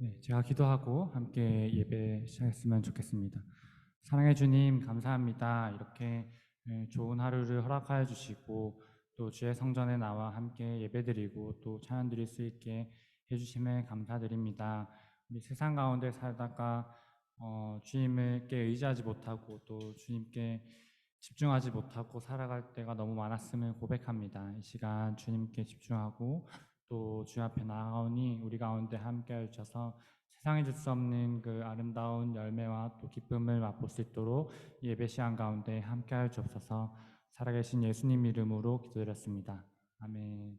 네, 제가 기도하고 함께 예배 시작했으면 좋겠습니다. 사랑해 주님, 감사합니다. 이렇게 좋은 하루를 허락하여 주시고 또 주의 성전에 나와 함께 예배드리고 또 찬양 드릴 수 있게 해주심에 감사드립니다. 우리 세상 가운데 살다가 주님께 의지하지 못하고 또 주님께 집중하지 못하고 살아갈 때가 너무 많았음을 고백합니다. 이 시간 주님께 집중하고 또 주 앞에 나아오니 우리 가운데 함께하여 주셔서 세상에 줄 수 없는 그 아름다운 열매와 또 기쁨을 맛볼 수 있도록 예배 시간 가운데 함께하여 주옵소서. 살아계신 예수님 이름으로 기도드렸습니다. 아멘.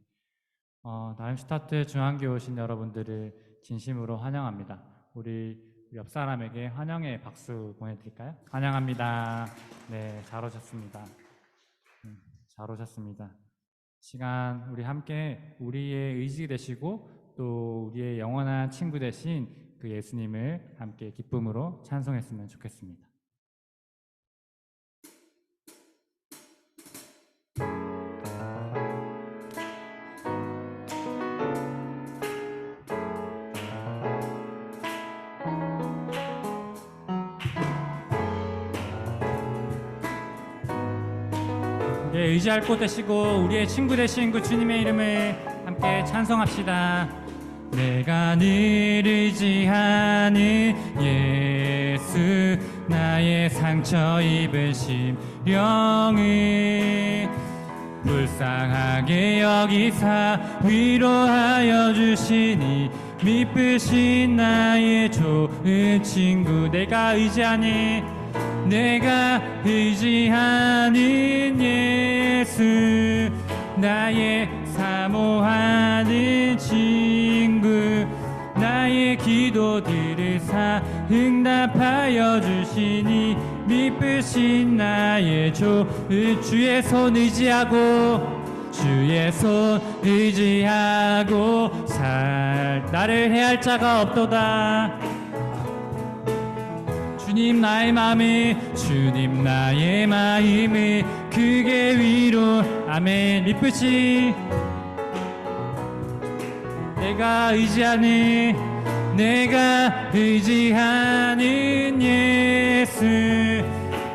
나름 스타트 중앙교회 오신 여러분들을 진심으로 환영합니다. 우리 옆 사람에게 환영의 박수 보내드릴까요? 환영합니다. 네, 잘 오셨습니다. 잘 오셨습니다. 시간 우리 함께 우리의 의지 되시고 또 우리의 영원한 친구 되신 그 예수님을 함께 기쁨으로 찬송했으면 좋겠습니다. 의지할 곳 되시고 우리의 친구 되신 그 주님의 이름을 함께 찬송합시다. 내가 늘 의지하는 예수, 나의 상처 입은 심령을 불쌍하게 여기사 위로하여 주시니 미쁘신 나의 좋은 친구. 내가 의지하는 예수, 나의 사모하는 친구. 나의 기도들을 응답하여 주시니 미쁘신 나의 좋은 주의 손 의지하고 나를 해할 자가 없도다. 주님 나의 마음을 크게 위로. 아멘. 미쁘시 내가 의지하는 예수,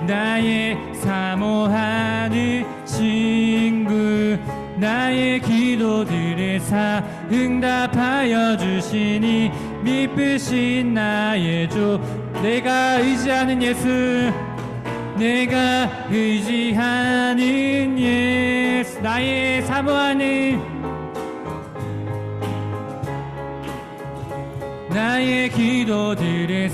나의 사모하는 친구. 나의 기도들에 응답하여 주시니 미쁘신 나의 내가 의지하는 예수, 나의 사모하는 나의 기도들에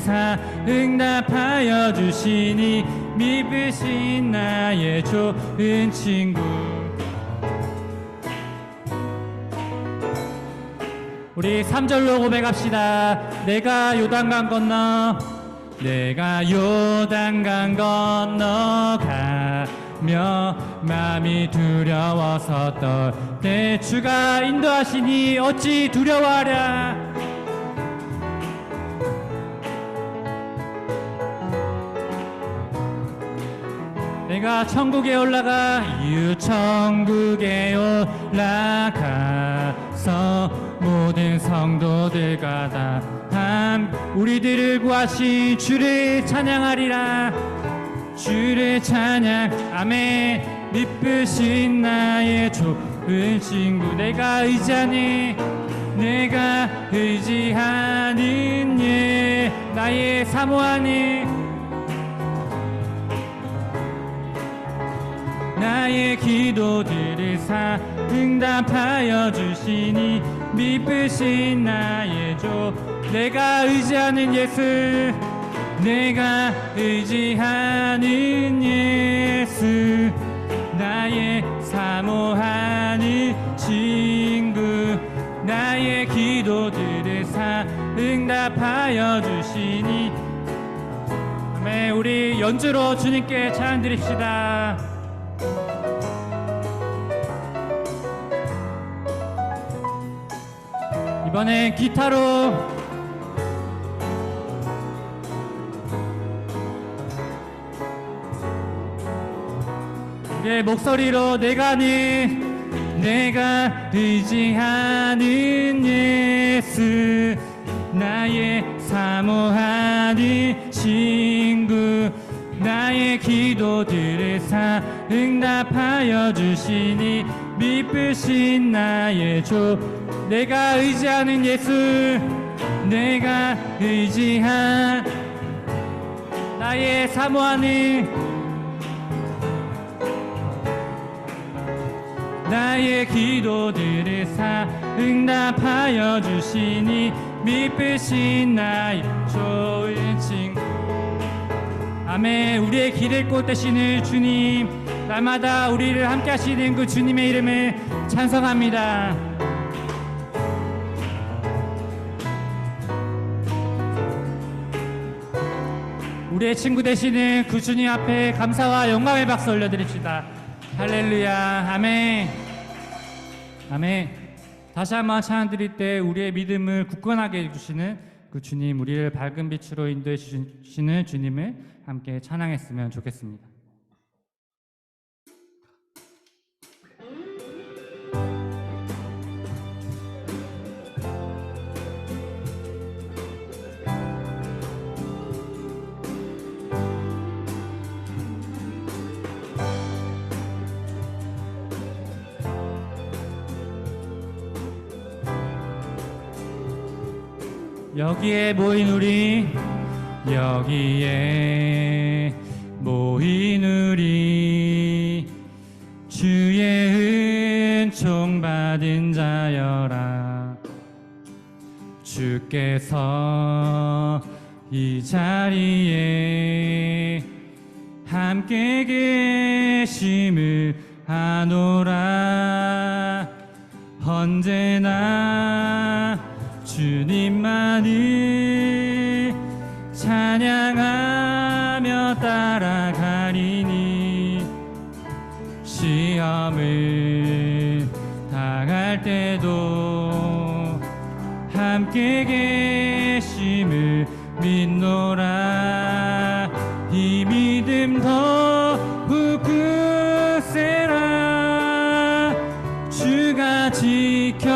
응답하여 주시니 미쁘신 나의 좋은 친구. 우리 3절로 고백합시다. 내가 요단강 건너가며 마음이 두려워서 떨 때 주가 인도하시니 어찌 두려워하랴. 내가 천국에 올라가서 모든 성도들과 다 우리들을 구하신 주를 찬양하리라. 주를 찬양. 아멘. 미쁘신 나의 좋은 친구. 내가 의지하는 나의 사모하는 나의 기도들을 응답하여 주시니 미쁘신 나의 내가 의지하는 예수, 나의 사모하는 친구. 나의 기도들을 응답하여 주시니. 아멘. 우리 연주로 주님께 찬양 드립시다. 이번엔 기타로 우리의 목소리로 내가 의지하는 예수, 나의 사모하는 친구 나의 기도들을 응답하여 주시니 미쁘신 나의 조 내가 의지하는 예수 내가 의지한 나의 사모하는 나의 기도들을 응답하여 주시니 미쁘신 나의 좋은 친구 아멘. 우리의 길을 꽃 되시는 주님 날마다 우리를 함께 하시는 그 주님의 이름을 찬송합니다. 우리의 친구 되시는 그 주님 앞에 감사와 영광의 박수 올려드립시다. 할렐루야. 아멘. 아멘. 다시 한번 찬양 드릴 때 우리의 믿음을 굳건하게 해주시는 그 주님, 우리를 밝은 빛으로 인도해 주시는 주님을 함께 찬양했으면 좋겠습니다. 여기에 모인 우리 여기에 모인 우리 주의 은총 받은 자여라 주께서 이 자리에 함께 계심을 아노라 언제나 주님만을 찬양하며 따라가리니 시험을 당할 때도 함께 계심을 믿노라 이 믿음 더욱 굳세라 주가 지켜주신다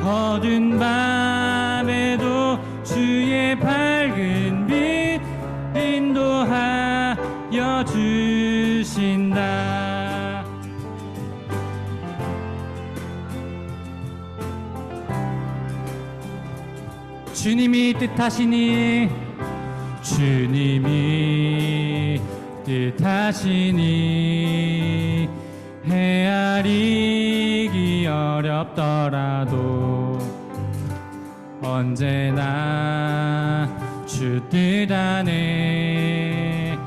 어두운 밤에도 주의 밝은 빛 인도하여 주신다 주님이 뜻하시니 주님이 뜻하시니 헤아리기 어렵더라도 언제나 주 뜻 안에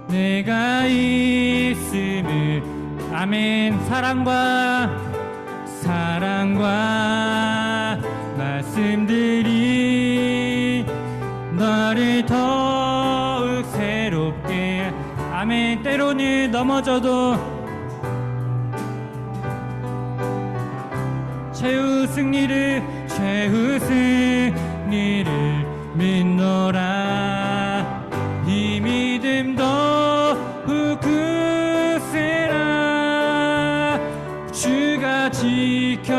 내가 있음을 아멘 사랑과 말씀들이 너를 더욱 새롭게 아멘 때로는 넘어져도 최후 승리를 믿노라 이 믿음 더욱 굳세라 주가 지켜주신다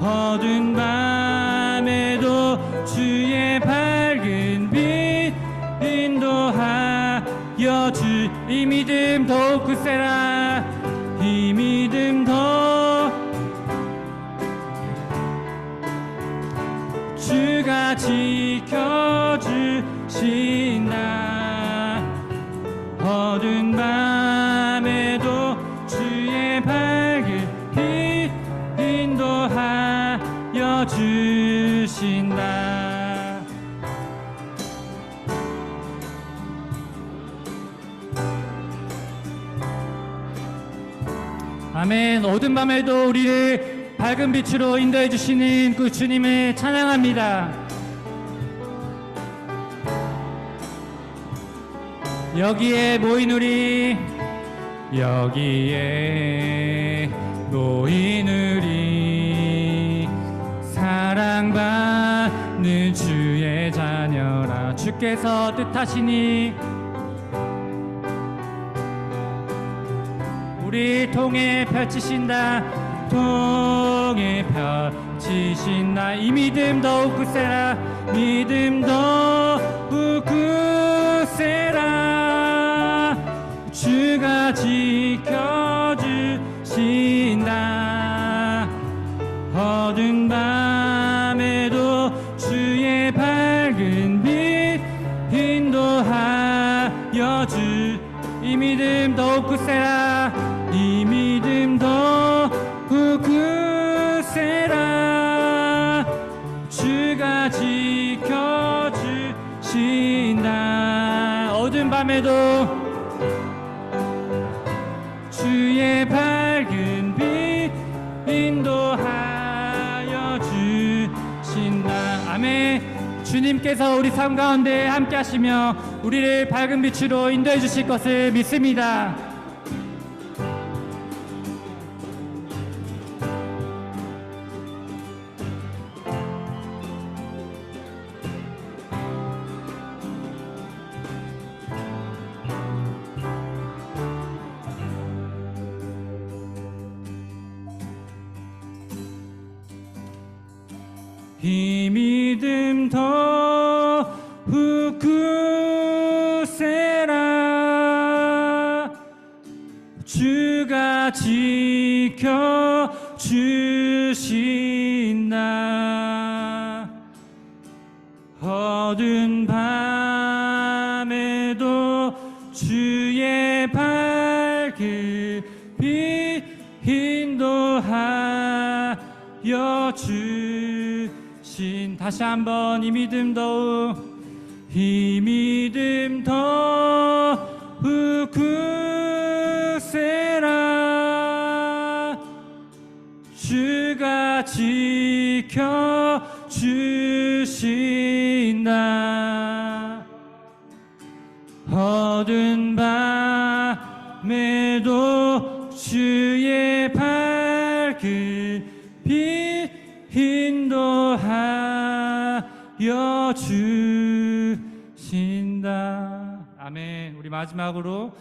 어두운 밤에도 주의 밝은 빛 인도하여 주 이 믿음 더욱 굳세라 이 믿음 더 주가 지켜주신다 어두운 밤에도 주의 밝은 빛 인도하여 주신다 아멘. 어두운 밤에도 우리를 밝은 빛으로 인도해 주시는 그 주님을 찬양합니다. 여기에 모인 우리 사랑받는 주의 자녀라 주께서 뜻하시니 우리 통해 펼치신다. 통해 펼치신다. 이 믿음 더욱 굳세라. 믿음 더욱 굳세라. 주가 지켜주신다. 어두운 밤에도 주의 밝은 빛 인도하여 주. 이 믿음 더욱 굳세라. 이 믿음 더욱 굳세라. 주가 지켜주신다. 어두운 밤에도 주의 밝은 빛 인도하여 주신다. 아멘. 주님께서 우리 삶 가운데 함께 하시며 우리를 밝은 빛으로 인도해 주실 것을 믿습니다. 이 믿음 더욱 굳세라. 주가 지켜주신다. 어두운 밤에도 주의 밝은 빛 인도하여 주신다. 다시 한번 이 믿음 더욱 굳세라. 주가 지켜주신다. 어두운 밤에도 주의 밝은 빛 인도하여 주신다. 아멘. 우리 마지막으로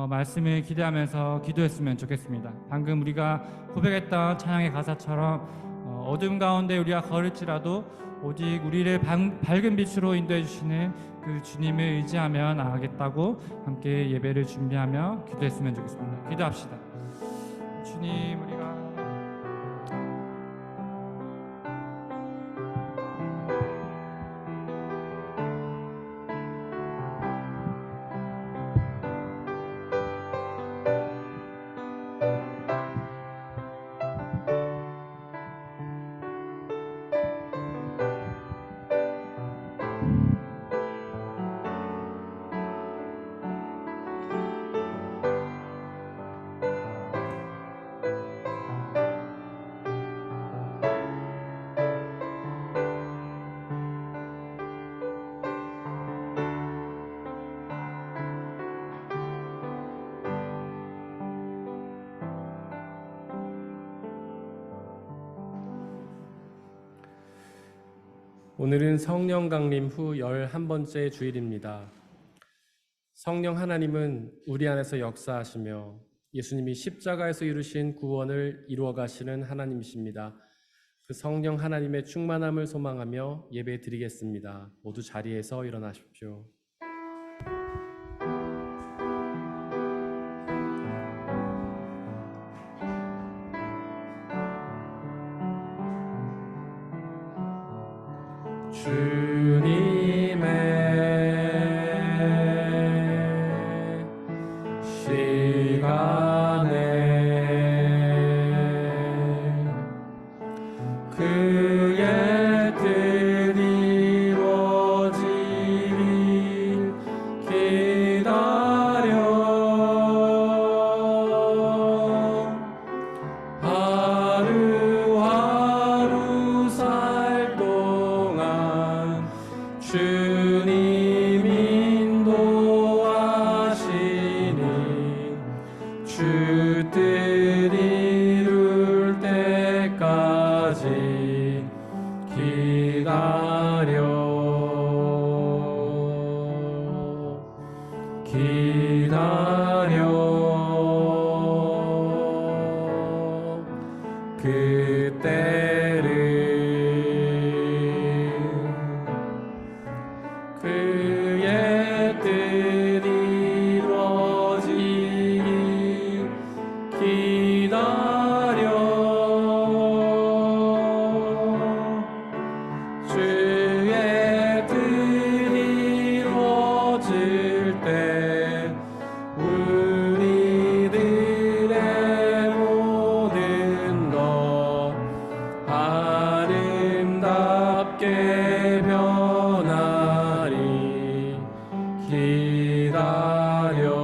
말씀을 기대하면서 기도했으면 좋겠습니다. 방금 우리가 고백했던 찬양의 가사처럼 어둠 가운데 우리가 걸을지라도 오직 우리를 밝은 빛으로 인도해 주시는 그 주님을 의지하며 나아가겠다고 함께 예배를 준비하며 기도했으면 좋겠습니다. 기도합시다. 주님, 우리가 오늘은 성령 강림 후 11번째 주일입니다. 성령 하나님은 우리 안에서 역사하시며 예수님이 십자가에서 이루신 구원을 이루어 가시는 하나님이십니다. 그 성령 하나님의 충만함을 소망하며 예배 드리겠습니다. 모두 자리에서 일어나십시오. 주님의 시간에 그의 뜻이 이루어지길 기다려 하루하루 살 동안 주님 인도하시니 주 뜻 이룰 때까지 기다려 기다려 그의 뜻이 이루어지길 기다려 주의 뜻이 이루어질 때 우리들의 모든 것 아름답게 변하리 기다려.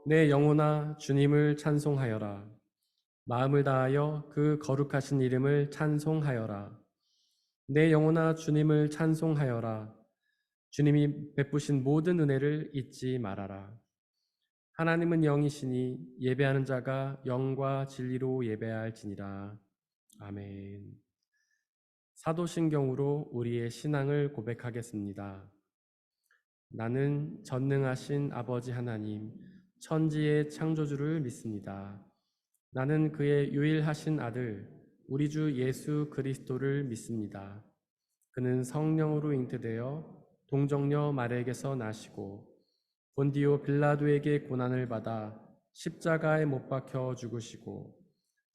내 영혼아 주님을 찬송하여라. 마음을 다하여 그 거룩하신 이름을 찬송하여라. 내 영혼아 주님을 찬송하여라. 주님이 베푸신 모든 은혜를 잊지 말아라. 하나님은 영이시니 예배하는 자가 영과 진리로 예배할지니라. 아멘. 사도신경으로 우리의 신앙을 고백하겠습니다. 나는 전능하신 아버지 하나님, 천지의 창조주를 믿습니다. 나는 그의 유일하신 아들, 우리 주 예수 그리스도를 믿습니다. 그는 성령으로 잉태되어 동정녀 마리아에게서 나시고 본디오 빌라도에게 고난을 받아 십자가에 못 박혀 죽으시고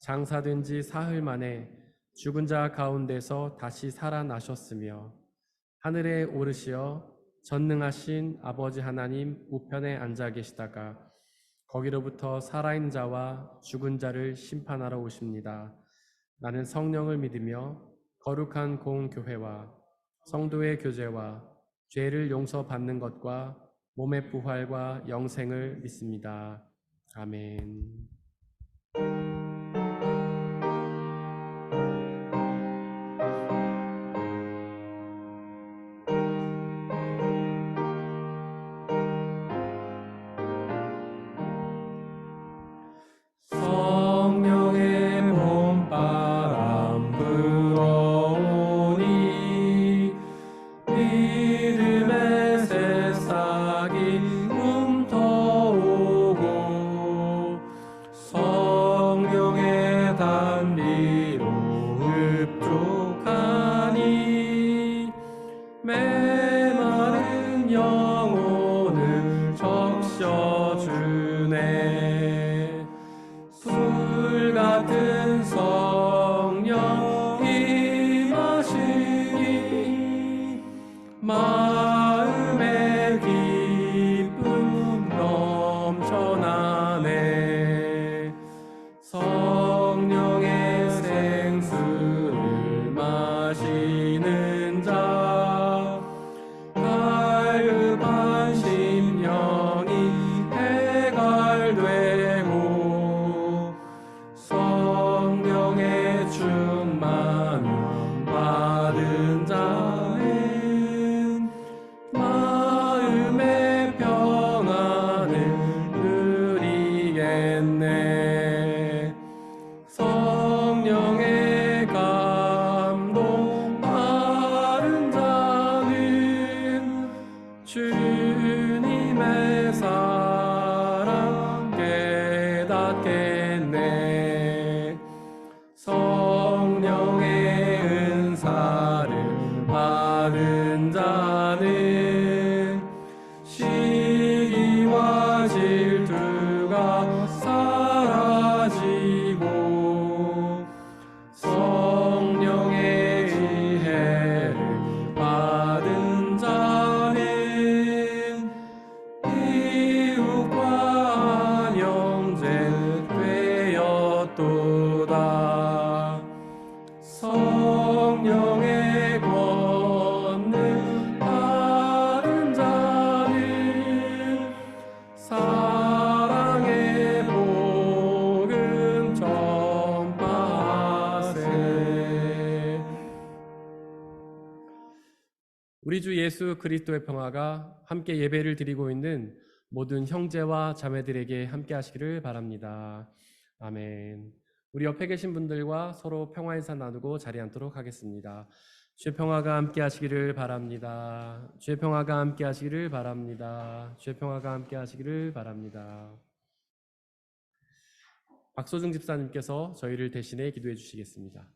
장사된 지 사흘 만에 죽은 자 가운데서 다시 살아나셨으며 하늘에 오르시어 전능하신 아버지 하나님 우편에 앉아 계시다가 거기로부터 살아있는 자와 죽은 자를 심판하러 오십니다. 나는 성령을 믿으며 거룩한 공교회와 성도의 교제와 죄를 용서받는 것과 몸의 부활과 영생을 믿습니다. 아멘. 성령의 봄바람 불어오니 믿음의 새싹이 움터오고 성령의 단비로 흡족하니 메마른 영혼을 적셔주네. 술 같은 성령 임하시니 마음의 기쁨 넘쳐나네. 성령의 생수를 마시는 자 갈급한 심령이 해갈되고 성령의 충만함 받은 자는 마음의 평안을 누리겠네. 성령의 감동 받은 자는 주님의 사랑 깨닫겠네. 성령의 은사를 받은 자는 시기와 질투가 사라지고 성령의 지혜를 받은 자는 이웃과 한 형제 되었도다. 성령의 권능 받은 자는 사랑의 복음 전파하세. 우리 주 예수 그리스도의 평화가 함께 예배를 드리고 있는 모든 형제와 자매들에게 함께 하시기를 바랍니다. 아멘. 우리 옆에 계신 분들과 서로 평화 인사 나누고 자리 앉도록 하겠습니다. 주의 평화가 함께 하시기를 바랍니다. 주의 평화가 함께 하시기를 바랍니다. 주의 평화가 함께 하시기를 바랍니다. 박소중 집사님께서 저희를 대신해 기도해 주시겠습니다.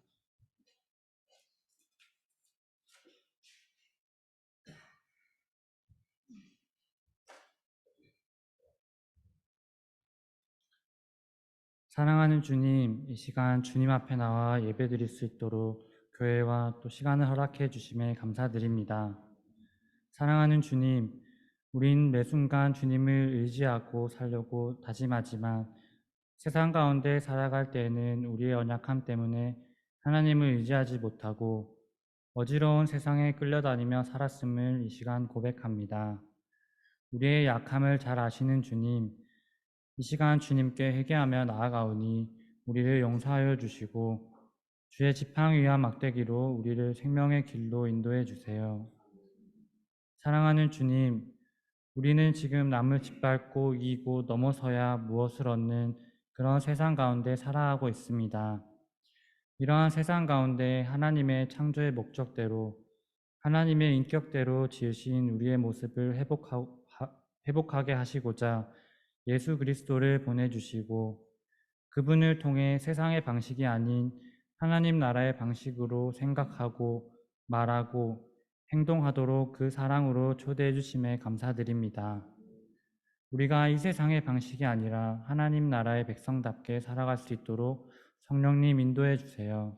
사랑하는 주님, 이 시간 주님 앞에 나와 예배드릴 수 있도록 교회와 또 시간을 허락해 주심에 감사드립니다. 사랑하는 주님, 우린 매 순간 주님을 의지하고 살려고 다짐하지만 세상 가운데 살아갈 때에는 우리의 연약함 때문에 하나님을 의지하지 못하고 어지러운 세상에 끌려다니며 살았음을 이 시간 고백합니다. 우리의 약함을 잘 아시는 주님, 이 시간 주님께 회개하며 나아가오니 우리를 용서하여 주시고 주의 지팡 위와 막대기로 우리를 생명의 길로 인도해 주세요. 사랑하는 주님, 우리는 지금 남을 짓밟고 이기고 넘어서야 무엇을 얻는 그런 세상 가운데 살아가고 있습니다. 이러한 세상 가운데 하나님의 창조의 목적대로 하나님의 인격대로 지으신 우리의 모습을 회복하게 하시고자 예수 그리스도를 보내주시고 그분을 통해 세상의 방식이 아닌 하나님 나라의 방식으로 생각하고 말하고 행동하도록 그 사랑으로 초대해 주심에 감사드립니다. 우리가 이 세상의 방식이 아니라 하나님 나라의 백성답게 살아갈 수 있도록 성령님 인도해 주세요.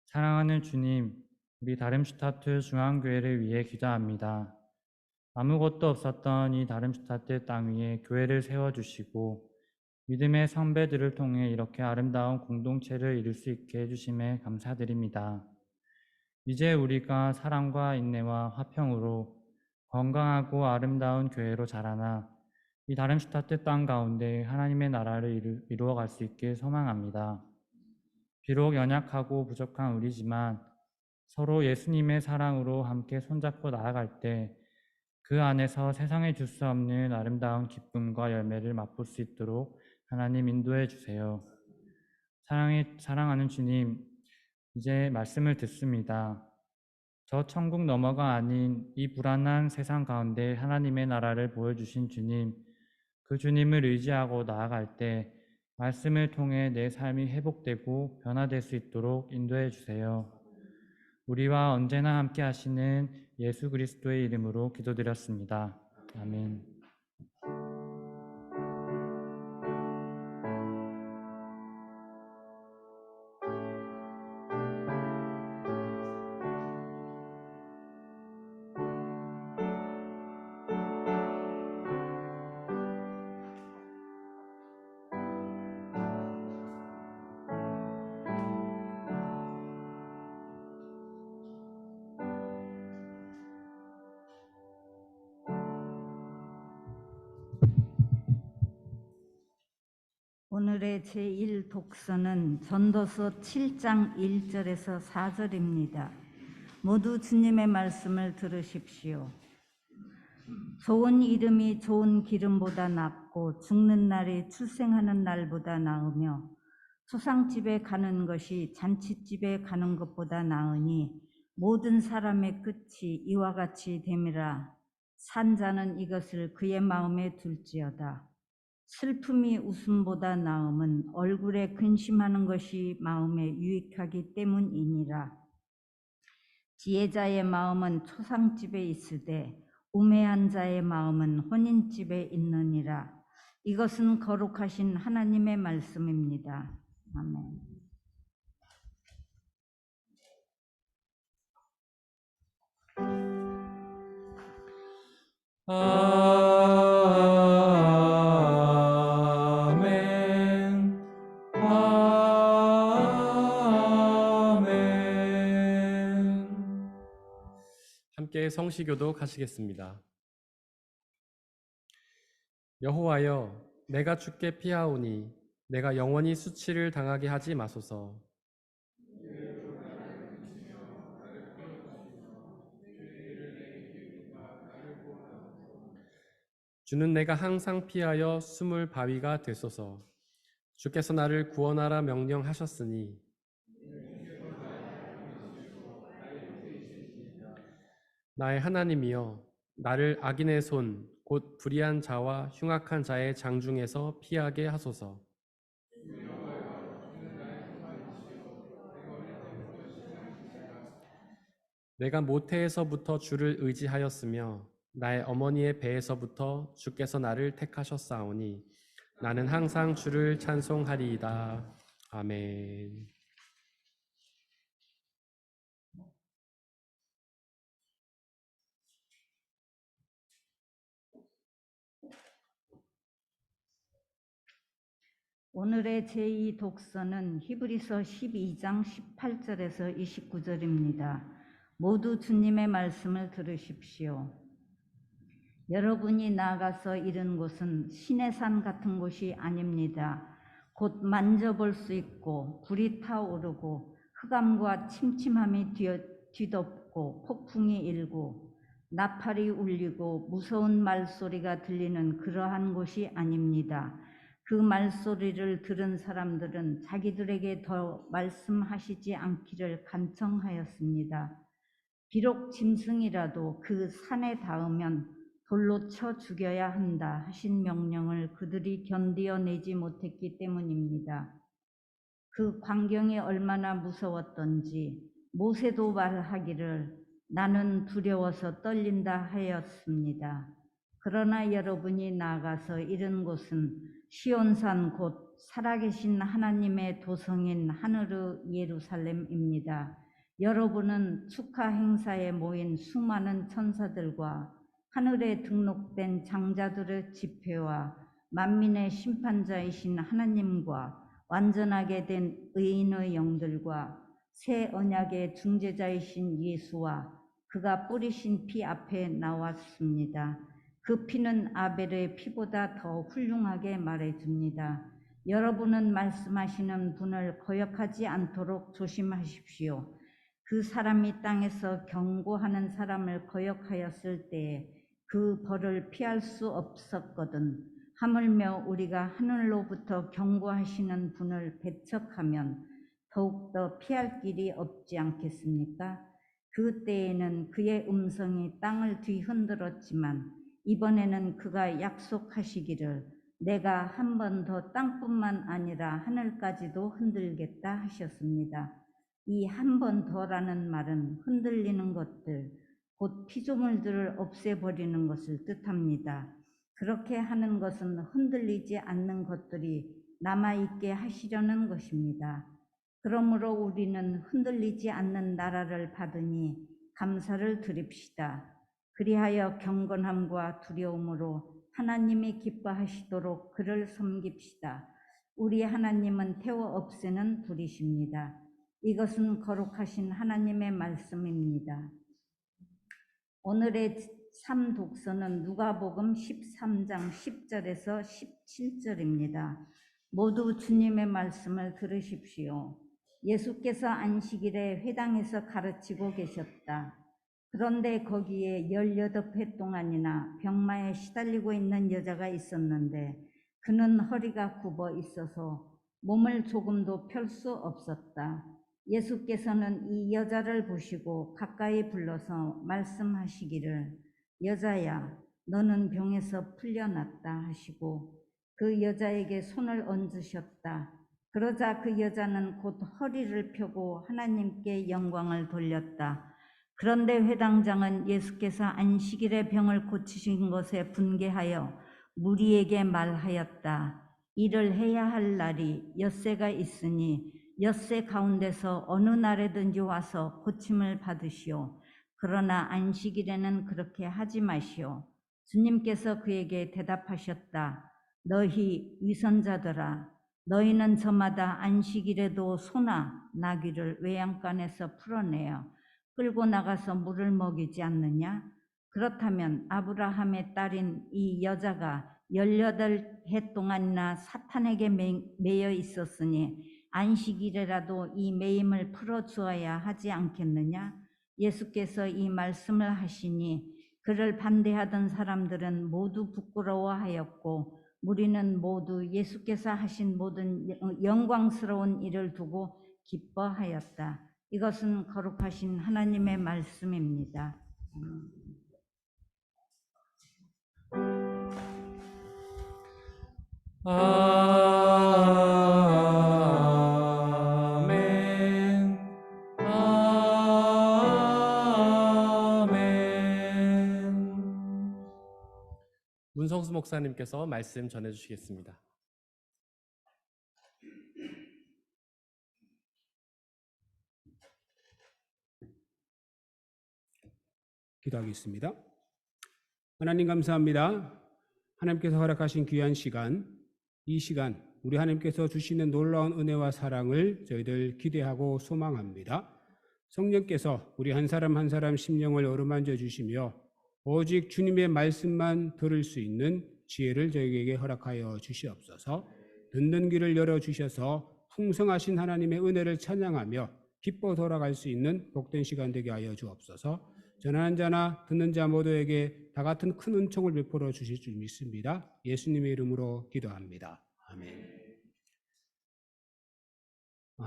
사랑하는 주님, 우리 다름슈타트 중앙교회를 위해 기도합니다. 아무것도 없었던 이 다름슈타트 땅 위에 교회를 세워주시고 믿음의 선배들을 통해 이렇게 아름다운 공동체를 이룰 수 있게 해주심에 감사드립니다. 이제 우리가 사랑과 인내와 화평으로 건강하고 아름다운 교회로 자라나 이 다름슈타트 땅 가운데 하나님의 나라를 이루어갈 수 있길 소망합니다. 비록 연약하고 부족한 우리지만 서로 예수님의 사랑으로 함께 손잡고 나아갈 때 그 안에서 세상에 줄 수 없는 아름다운 기쁨과 열매를 맛볼 수 있도록 하나님 인도해 주세요. 사랑하는 주님, 이제 말씀을 듣습니다. 저 천국 너머가 아닌 이 불안한 세상 가운데 하나님의 나라를 보여주신 주님, 그 주님을 의지하고 나아갈 때 말씀을 통해 내 삶이 회복되고 변화될 수 있도록 인도해 주세요. 우리와 언제나 함께 하시는 예수 그리스도의 이름으로 기도드렸습니다. 아멘. 오늘의 제1 독서는 전도서 7장 1절에서 4절입니다. 모두 주님의 말씀을 들으십시오. 좋은 이름이 좋은 기름보다 낫고 죽는 날이 출생하는 날보다 나으며 초상집에 가는 것이 잔치집에 가는 것보다 나으니 모든 사람의 끝이 이와 같이 됨이라. 산 자는 이것을 그의 마음에 둘지어다. 슬픔이 웃음보다 나음은 얼굴에 근심하는 것이 마음에 유익하기 때문이니라. 지혜자의 마음은 초상집에 있으되 우매한 자의 마음은 혼인집에 있느니라. 이것은 거룩하신 하나님의 말씀입니다. 아멘. 아멘. 아멘. 함께 성시교도 가시겠습니다. 여호와여, 내가 주께 피하오니 내가 영원히 수치를 당하게 하지 마소서. 주는 내가 항상 피하여 숨을 바위가 되소서. 주께서 나를 구원하라 명령하셨으니 나의 하나님이여, 나를 악인의 손, 곧 불의한 자와 흉악한 자의 장중에서 피하게 하소서. 내가 모태에서부터 주를 의지하였으며 나의 어머니의 배에서부터 주께서 나를 택하셨사오니 나는 항상 주를 찬송하리이다. 아멘. 오늘의 제2 독서는 히브리서 12장 18절에서 29절입니다. 모두 주님의 말씀을 들으십시오. 여러분이 나아가서 이른 곳은 신의 산 같은 곳이 아닙니다. 곧 만져볼 수 있고 불이 타오르고 흑암과 침침함이 뒤덮고 폭풍이 일고 나팔이 울리고 무서운 말소리가 들리는 그러한 곳이 아닙니다. 그 말소리를 들은 사람들은 자기들에게 더 말씀하시지 않기를 간청하였습니다. 비록 짐승이라도 그 산에 닿으면 돌로 쳐 죽여야 한다 하신 명령을 그들이 견디어내지 못했기 때문입니다. 그 광경이 얼마나 무서웠던지 모세도 말하기를 나는 두려워서 떨린다 하였습니다. 그러나 여러분이 나아가서 이른 곳은 시온산 곧 살아계신 하나님의 도성인 하늘의 예루살렘입니다. 여러분은 축하 행사에 모인 수많은 천사들과 하늘에 등록된 장자들의 집회와 만민의 심판자이신 하나님과 완전하게 된 의인의 영들과 새 언약의 중재자이신 예수와 그가 뿌리신 피 앞에 나왔습니다. 그 피는 아벨의 피보다 더 훌륭하게 말해줍니다. 여러분은 말씀하시는 분을 거역하지 않도록 조심하십시오. 그 사람이 땅에서 경고하는 사람을 거역하였을 때에 그 벌을 피할 수 없었거든. 하물며 우리가 하늘로부터 경고하시는 분을 배척하면 더욱더 피할 길이 없지 않겠습니까? 그 때에는 그의 음성이 땅을 뒤흔들었지만 이번에는 그가 약속하시기를 내가 한 번 더 땅뿐만 아니라 하늘까지도 흔들겠다 하셨습니다. 이 한 번 더라는 말은 흔들리는 것들, 곧 피조물들을 없애버리는 것을 뜻합니다. 그렇게 하는 것은 흔들리지 않는 것들이 남아있게 하시려는 것입니다. 그러므로 우리는 흔들리지 않는 나라를 받으니 감사를 드립시다. 그리하여 경건함과 두려움으로 하나님이 기뻐하시도록 그를 섬깁시다. 우리 하나님은 태워 없애는 불이십니다. 이것은 거룩하신 하나님의 말씀입니다. 오늘의 3독서는 누가복음 13장 10절에서 17절입니다. 모두 주님의 말씀을 들으십시오. 예수께서 안식일에 회당에서 가르치고 계셨다. 그런데 거기에 18해 동안이나 병마에 시달리고 있는 여자가 있었는데 그는 허리가 굽어 있어서 몸을 조금도 펼 수 없었다. 예수께서는 이 여자를 보시고 가까이 불러서 말씀하시기를 여자야 너는 병에서 풀려났다 하시고 그 여자에게 손을 얹으셨다. 그러자 그 여자는 곧 허리를 펴고 하나님께 영광을 돌렸다. 그런데 회당장은 예수께서 안식일에 병을 고치신 것에 분개하여 무리에게 말하였다. 이를 해야 할 날이 엿새가 있으니 엿새 가운데서 어느 날에든지 와서 고침을 받으시오. 그러나 안식일에는 그렇게 하지 마시오. 주님께서 그에게 대답하셨다. 너희 위선자들아, 너희는 저마다 안식일에도 소나 나귀를 외양간에서 풀어내어 끌고 나가서 물을 먹이지 않느냐? 그렇다면 아브라함의 딸인 이 여자가 18해 동안이나 사탄에게 매여 있었으니 안식일에라도 이 매임을 풀어주어야 하지 않겠느냐? 예수께서 이 말씀을 하시니 그를 반대하던 사람들은 모두 부끄러워하였고 무리는 모두 예수께서 하신 모든 영광스러운 일을 두고 기뻐하였다. 이것은 거룩하신 하나님의 말씀입니다. 아멘. 아멘. 문성수 목사님께서 말씀 전해 주시겠습니다. 기도하겠습니다. 하나님 감사합니다. 하나님께서 허락하신 귀한 시간, 이 시간 우리 하나님께서 주시는 놀라운 은혜와 사랑을 저희들 기대하고 소망합니다. 성령께서 우리 한 사람 한 사람 심령을 어루만져 주시며 오직 주님의 말씀만 들을 수 있는 지혜를 저희에게 허락하여 주시옵소서. 듣는 귀를 열어주셔서 풍성하신 하나님의 은혜를 찬양하며 기뻐 돌아갈 수 있는 복된 시간 되게 하여 주옵소서. 전하는 자나 듣는 자 모두에게 다 같은 큰 은총을 베풀어 주실 줄 믿습니다. 예수님의 이름으로 기도합니다. 아멘.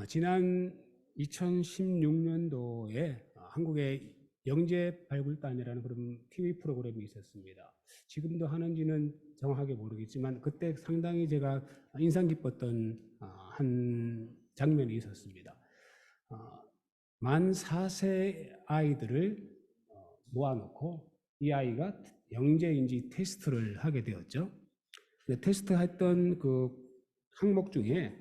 지난 2016년도에 한국의 영재발굴단이라는 그런 TV 프로그램이 있었습니다. 지금도 하는지는 정확하게 모르겠지만 그때 상당히 제가 인상 깊었던 한 장면이 있었습니다. 만 4세 아이들을 모아놓고 이 아이가 영재인지 테스트를 하게 되었죠. 테스트했던 그 항목 중에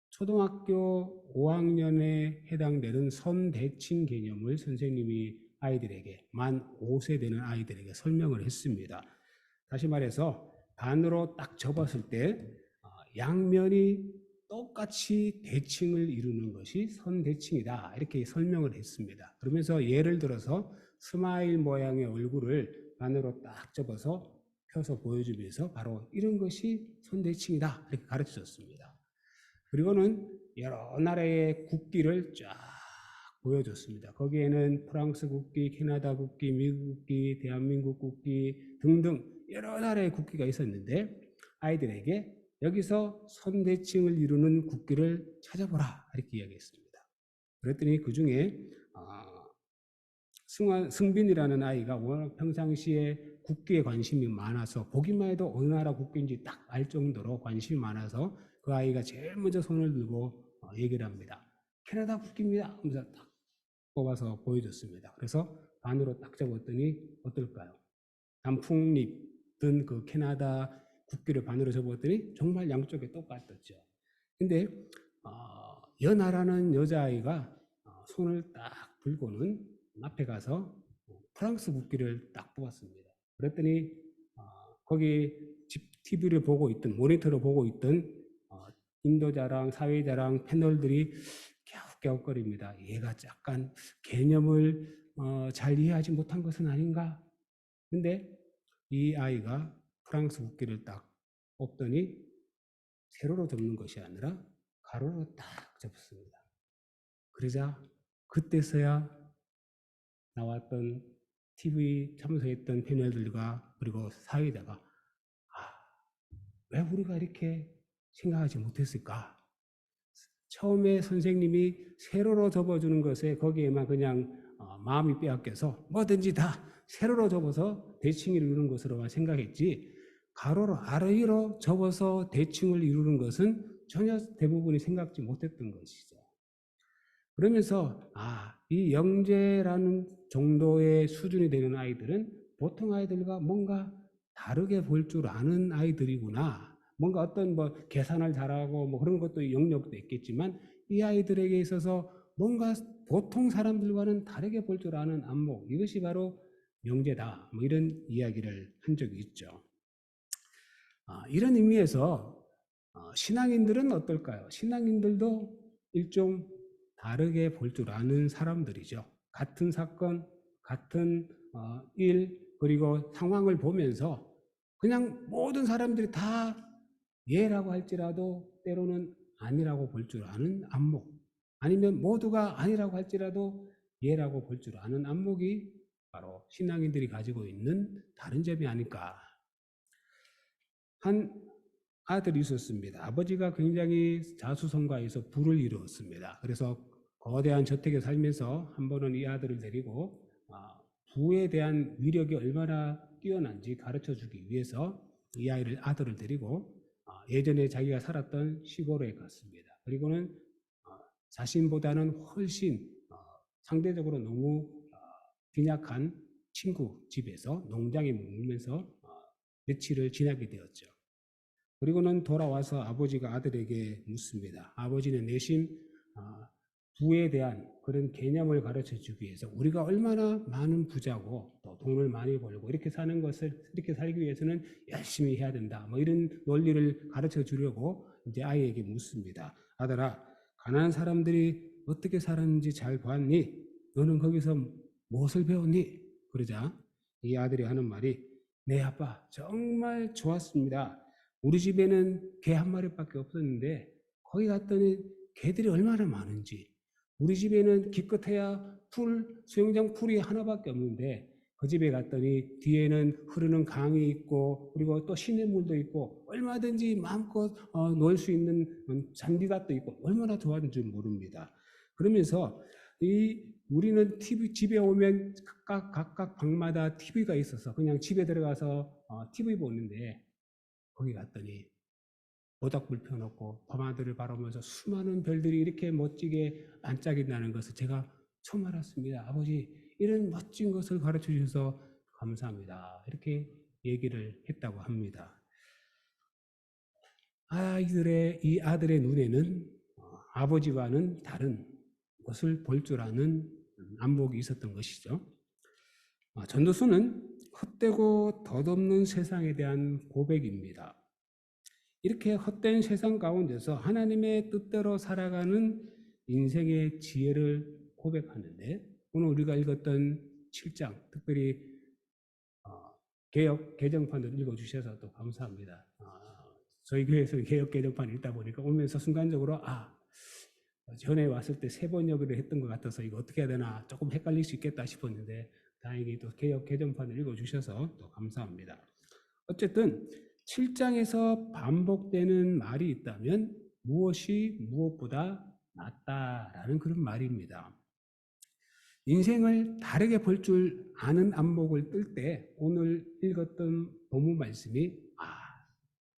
초등학교 5학년에 해당되는 선대칭 개념을 선생님이 아이들에게 만 5세 되는 아이들에게 설명을 했습니다. 다시 말해서 반으로 딱 접었을 때 양면이 똑같이 대칭을 이루는 것이 선대칭이다 이렇게 설명을 했습니다. 그러면서 예를 들어서 스마일 모양의 얼굴을 반으로 딱 접어서 펴서 보여주면서 바로 이런 것이 선대칭이다 이렇게 가르쳐줬습니다. 그리고는 여러 나라의 국기를 쫙 보여줬습니다. 거기에는 프랑스 국기, 캐나다 국기, 미국 국기, 대한민국 국기 등등 여러 나라의 국기가 있었는데 아이들에게 여기서 선대칭을 이루는 국기를 찾아보라 이렇게 이야기했습니다. 그랬더니 그 중에 승빈이라는 아이가 워낙 평상시에 국기에 관심이 많아서 보기만 해도 어느 나라 국기인지 딱 알 정도로 관심이 많아서 그 아이가 제일 먼저 손을 들고 얘기를 합니다. 캐나다 국기입니다 하면서 딱 뽑아서 보여줬습니다. 그래서 반으로 딱 접었더니 어떨까요? 단풍잎 든 그 캐나다 국기를 반으로 접었더니 정말 양쪽에 똑같았죠. 근데 연하라는 여자아이가 손을 딱 들고는 앞에 가서 프랑스 국기를 딱 뽑았습니다. 그랬더니 거기 TV를 보고 있던 모니터를 보고 있던 인도자랑 사회자랑 패널들이 갸웃갸웃거립니다. 얘가 약간 개념을 잘 이해하지 못한 것은 아닌가? 근데 이 아이가 프랑스 국기를 딱 뽑더니 세로로 접는 것이 아니라 가로로 딱 접습니다. 그러자 그때서야 나왔던 TV 참석했던 패널들과 그리고 사회자가 왜 우리가 이렇게 생각하지 못했을까? 처음에 선생님이 세로로 접어주는 것에 거기에만 그냥 마음이 빼앗겨서 뭐든지 다 세로로 접어서 대칭을 이루는 것으로만 생각했지 가로로 아래로 접어서 대칭을 이루는 것은 전혀 대부분이 생각지 못했던 것이죠. 그러면서 이 영재라는 정도의 수준이 되는 아이들은 보통 아이들과 뭔가 다르게 볼 줄 아는 아이들이구나. 뭔가 어떤 계산을 잘하고 그런 것도 영역도 있겠지만 이 아이들에게 있어서 뭔가 보통 사람들과는 다르게 볼 줄 아는 안목, 이것이 바로 영재다. 이런 이야기를 한 적이 있죠. 이런 의미에서 신앙인들은 어떨까요? 신앙인들도 일종 다르게 볼 줄 아는 사람들이죠. 같은 사건, 같은 일, 그리고 상황을 보면서 그냥 모든 사람들이 다 예라고 할지라도 때로는 아니라고 볼 줄 아는 안목, 아니면 모두가 아니라고 할지라도 예라고 볼 줄 아는 안목이 바로 신앙인들이 가지고 있는 다른 점이 아닐까. 한 아들이 있었습니다. 아버지가 굉장히 자수성가해서 부를 이루었습니다. 그래서 거대한 저택에 살면서 한 번은 이 아들을 데리고 부에 대한 위력이 얼마나 뛰어난지 가르쳐 주기 위해서 이 아들을 데리고 예전에 자기가 살았던 시골에 갔습니다. 그리고는 자신보다는 훨씬 상대적으로 너무 빈약한 친구 집에서 농장에 머물면서 며칠을 지나게 되었죠. 그리고는 돌아와서 아버지가 아들에게 묻습니다. 아버지는 내심 부에 대한 그런 개념을 가르쳐 주기 위해서 우리가 얼마나 많은 부자고 또 돈을 많이 벌고 이렇게 사는 것을 이렇게 살기 위해서는 열심히 해야 된다. 뭐 이런 논리를 가르쳐 주려고 이제 아이에게 묻습니다. 아들아, 가난한 사람들이 어떻게 살았는지 잘 봤니? 너는 거기서 무엇을 배웠니? 그러자 이 아들이 하는 말이 네 아빠 정말 좋았습니다. 우리 집에는 개 한 마리밖에 없었는데 거기 갔더니 개들이 얼마나 많은지 우리 집에는 기껏해야 수영장 풀이 하나밖에 없는데 그 집에 갔더니 뒤에는 흐르는 강이 있고 그리고 또 시냇물도 있고 얼마든지 마음껏 놀 수 있는 잔디밭도 있고 얼마나 좋았는지 모릅니다. 그러면서 우리는 집에 오면 각각 방마다 TV가 있어서 그냥 집에 들어가서 TV 보는데 거기 갔더니 모닥불 펴놓고 밤하늘을 바라보면서 수많은 별들이 이렇게 멋지게 반짝인다는 것을 제가 처음 알았습니다. 아버지, 이런 멋진 것을 가르쳐 주셔서 감사합니다. 이렇게 얘기를 했다고 합니다. 이 아들의 눈에는 아버지와는 다른 것을 볼 줄 아는 안목이 있었던 것이죠. 전도서는 헛되고 덧없는 세상에 대한 고백입니다. 이렇게 헛된 세상 가운데서 하나님의 뜻대로 살아가는 인생의 지혜를 고백하는데 오늘 우리가 읽었던 7장 특별히 개역 개정판을 읽어주셔서 또 감사합니다. 저희 교회에서 개역 개정판 읽다 보니까 오면서 순간적으로 전에 왔을 때 3번 여기를 했던 것 같아서 이거 어떻게 해야 되나 조금 헷갈릴 수 있겠다 싶었는데 다행히 또 개역 개정판을 읽어주셔서 또 감사합니다. 어쨌든 7장에서 반복되는 말이 있다면 무엇이 무엇보다 낫다라는 그런 말입니다. 인생을 다르게 볼 줄 아는 안목을 뜰 때 오늘 읽었던 본문 말씀이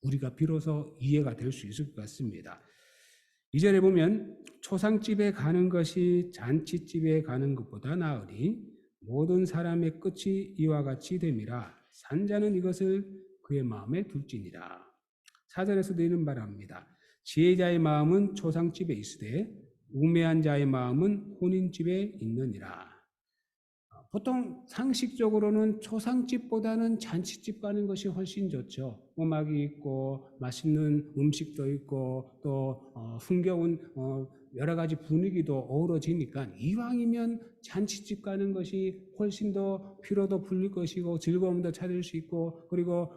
우리가 비로소 이해가 될 수 있을 것 같습니다. 2절에 보면 초상집에 가는 것이 잔치집에 가는 것보다 나으니 모든 사람의 끝이 이와 같이 됨이라 산자는 이것을 그의 마음에 둘지니라. 4절에서도 이런 말을 합니다. 지혜자의 마음은 초상집에 있으되 우매한 자의 마음은 혼인집에 있느니라. 보통 상식적으로는 초상집보다는 잔치집 가는 것이 훨씬 좋죠. 음악이 있고 맛있는 음식도 있고 또 흥겨운 여러 가지 분위기도 어우러지니까 이왕이면 잔치집 가는 것이 훨씬 더 피로도 풀릴 것이고 즐거움도 찾을 수 있고 그리고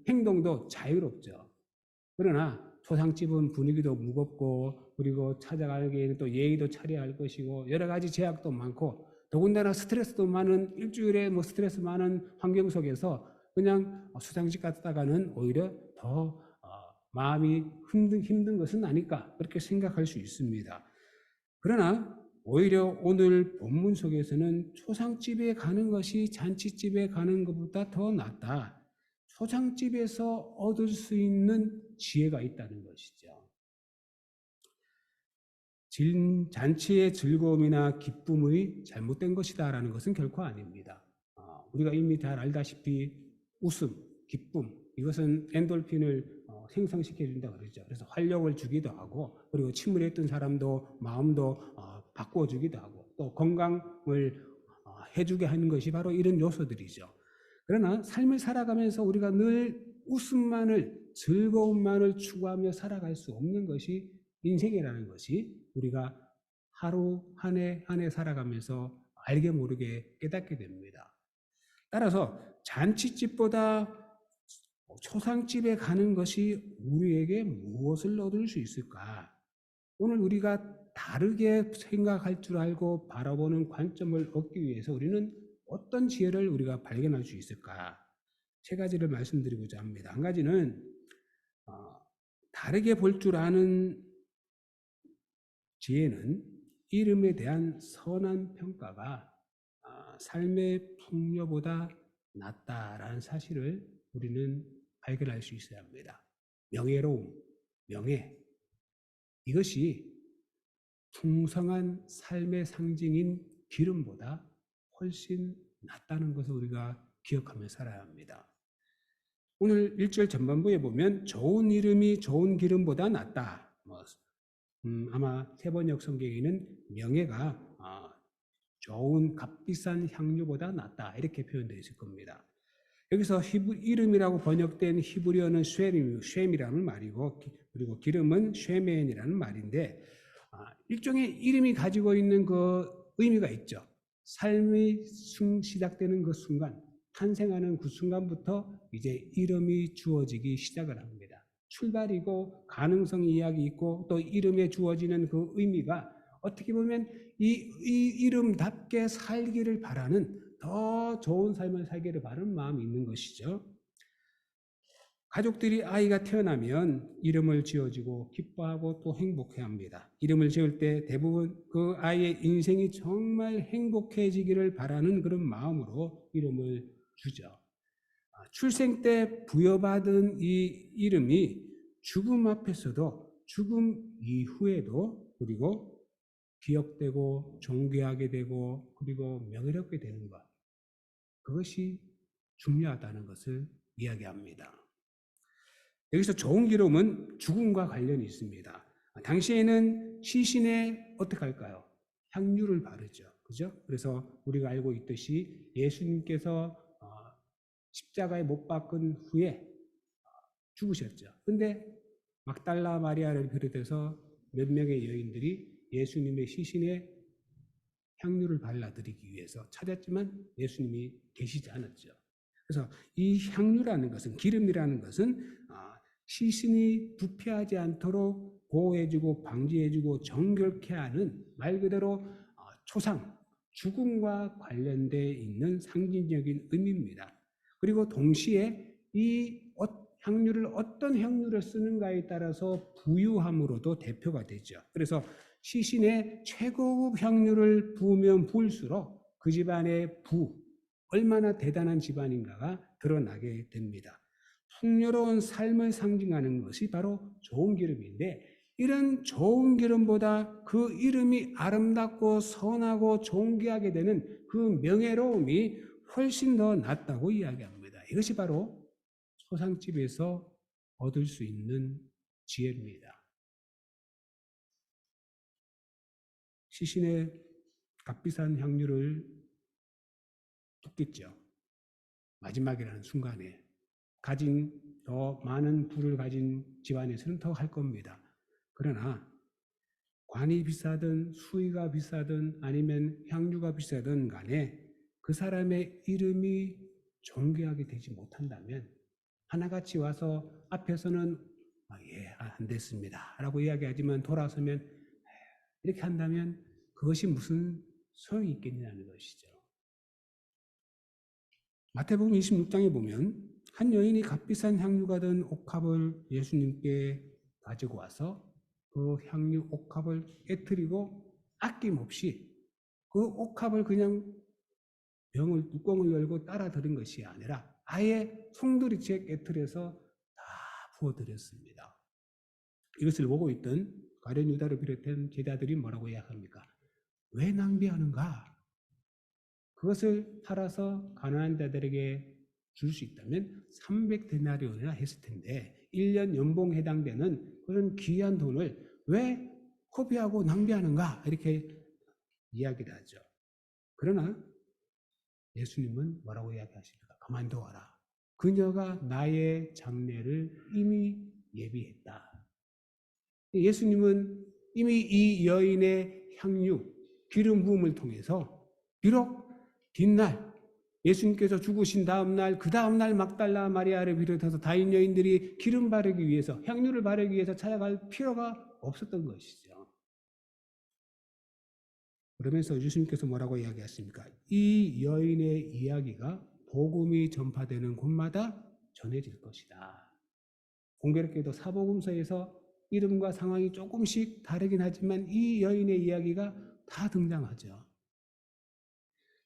행동도 자유롭죠. 그러나 초상집은 분위기도 무겁고 그리고 찾아가기에는 또 예의도 차려야 할 것이고 여러 가지 제약도 많고 더군다나 스트레스도 많은 일주일에 스트레스 많은 환경 속에서 그냥 수상집 갔다가는 오히려 더 마음이 힘든 것은 아닐까 그렇게 생각할 수 있습니다. 그러나 오히려 오늘 본문 속에서는 초상집에 가는 것이 잔치집에 가는 것보다 더 낫다. 초상집에서 얻을 수 있는 지혜가 있다는 것이죠. 잔치의 즐거움이나 기쁨이 잘못된 것이다라는 것은 결코 아닙니다. 우리가 이미 잘 알다시피 웃음, 기쁨 이것은 엔돌핀을 생성시켜준다 그러죠. 그래서 활력을 주기도 하고 그리고 침울했던 사람도 마음도 바꾸어주기도 하고 또 건강을 해주게 하는 것이 바로 이런 요소들이죠. 그러나 삶을 살아가면서 우리가 늘 웃음만을 즐거움만을 추구하며 살아갈 수 없는 것이 인생이라는 것이 우리가 하루 한 해 한 해 살아가면서 알게 모르게 깨닫게 됩니다. 따라서 잔치집보다 초상집에 가는 것이 우리에게 무엇을 얻을 수 있을까? 오늘 우리가 다르게 생각할 줄 알고 바라보는 관점을 얻기 위해서 우리는 어떤 지혜를 우리가 발견할 수 있을까? 3가지를 말씀드리고자 합니다. 한 가지는 다르게 볼 줄 아는 지혜는 이름에 대한 선한 평가가 삶의 풍요보다 낫다라는 사실을 우리는 발견할 수 있어야 합니다. 명예로움, 명예, 이것이 풍성한 삶의 상징인 기름보다 훨씬 낫다는 것을 우리가 기억하며 살아야 합니다. 오늘 1절 전반부에 보면 좋은 이름이 좋은 기름보다 낫다. 아마 세번역 성경에는 명예가 좋은 값비싼 향유보다 낫다 이렇게 표현되어 있을 겁니다. 여기서 이름이라고 번역된 히브리어는 쉐임이라는 말이고 그리고 기름은 쉐멘이라는 말인데 일종의 이름이 가지고 있는 그 의미가 있죠. 삶이 시작되는 그 순간, 탄생하는 그 순간부터 이제 이름이 주어지기 시작을 합니다. 출발이고 가능성이 이야기 있고 또 이름에 주어지는 그 의미가 어떻게 보면 이 이름답게 살기를 바라는 더 좋은 삶을 살기를 바라는 마음이 있는 것이죠. 가족들이 아이가 태어나면 이름을 지어주고 기뻐하고 또 행복해합니다. 이름을 지을 때 대부분 그 아이의 인생이 정말 행복해지기를 바라는 그런 마음으로 이름을 주죠. 출생 때 부여받은 이 이름이 죽음 앞에서도 죽음 이후에도 그리고 기억되고 존귀하게 되고 그리고 명예롭게 되는 것, 그것이 중요하다는 것을 이야기합니다. 여기서 좋은 기름은 죽음과 관련이 있습니다. 당시에는 시신에 어떻게 할까요? 향유를 바르죠. 그죠? 그래서 우리가 알고 있듯이 예수님께서 십자가에 못 박은 후에 죽으셨죠. 근데 막달라 마리아를 비롯해서 몇 명의 여인들이 예수님의 시신에 향유를 발라드리기 위해서 찾았지만 예수님이 계시지 않았죠. 그래서 이 향유라는 것은, 기름이라는 것은 시신이 부패하지 않도록 보호해주고 방지해주고 정결케 하는 말 그대로 초상, 죽음과 관련되어 있는 상징적인 의미입니다. 그리고 동시에 이 향유를 어떤 향유를 쓰는가에 따라서 부유함으로도 대표가 되죠. 그래서 시신에 최고급 향유를 부으면 부을수록 그 집안의 얼마나 대단한 집안인가가 드러나게 됩니다. 풍요로운 삶을 상징하는 것이 바로 좋은 기름인데 이런 좋은 기름보다 그 이름이 아름답고 선하고 존귀하게 되는 그 명예로움이 훨씬 더 낫다고 이야기합니다. 이것이 바로 초상집에서 얻을 수 있는 지혜입니다. 시신에 값비싼 향유를 붓겠죠. 마지막이라는 순간에 가진 더 많은 부를 가진 집안에서는 더 할 겁니다. 그러나 관이 비싸든 수위가 비싸든 아니면 향유가 비싸든 간에 그 사람의 이름이 존귀하게 되지 못한다면 하나같이 와서 앞에서는 안 됐습니다 라고 이야기하지만 돌아서면 이렇게 한다면 그것이 무슨 소용이 있겠냐는 것이죠. 마태복음 26장에 보면 한 여인이 값비싼 향유가 든 옥합을 예수님께 가지고 와서 그 향유 옥합을 깨트리고 아낌없이 그 옥합을 그냥 뚜껑을 열고 따라 들은 것이 아니라 아예 송두리째 깨트려서 다 부어드렸습니다. 이것을 보고 있던 가룟 유다를 비롯한 제자들이 뭐라고 이야기합니까? 왜 낭비하는가? 그것을 팔아서 가난한 자들에게 줄 수 있다면 300데나리온이나 했을 텐데 1년 연봉에 해당되는 그런 귀한 돈을 왜 허비하고 낭비하는가? 이렇게 이야기를 하죠. 그러나 예수님은 뭐라고 이야기하십니까? 가만둬라. 그녀가 나의 장례를 이미 예비했다. 예수님은 이미 이 여인의 향유, 기름 부음을 통해서 비록 뒷날 예수님께서 죽으신 다음 날, 그 다음 날 막달라 마리아를 비롯해서 다인 여인들이 기름 바르기 위해서, 향유를 바르기 위해서 찾아갈 필요가 없었던 것이죠. 그러면서 예수님께서 뭐라고 이야기하십니까? 이 여인의 이야기가 복음이 전파되는 곳마다 전해질 것이다. 공교롭게도 사복음서에서 이름과 상황이 조금씩 다르긴 하지만 이 여인의 이야기가 다 등장하죠.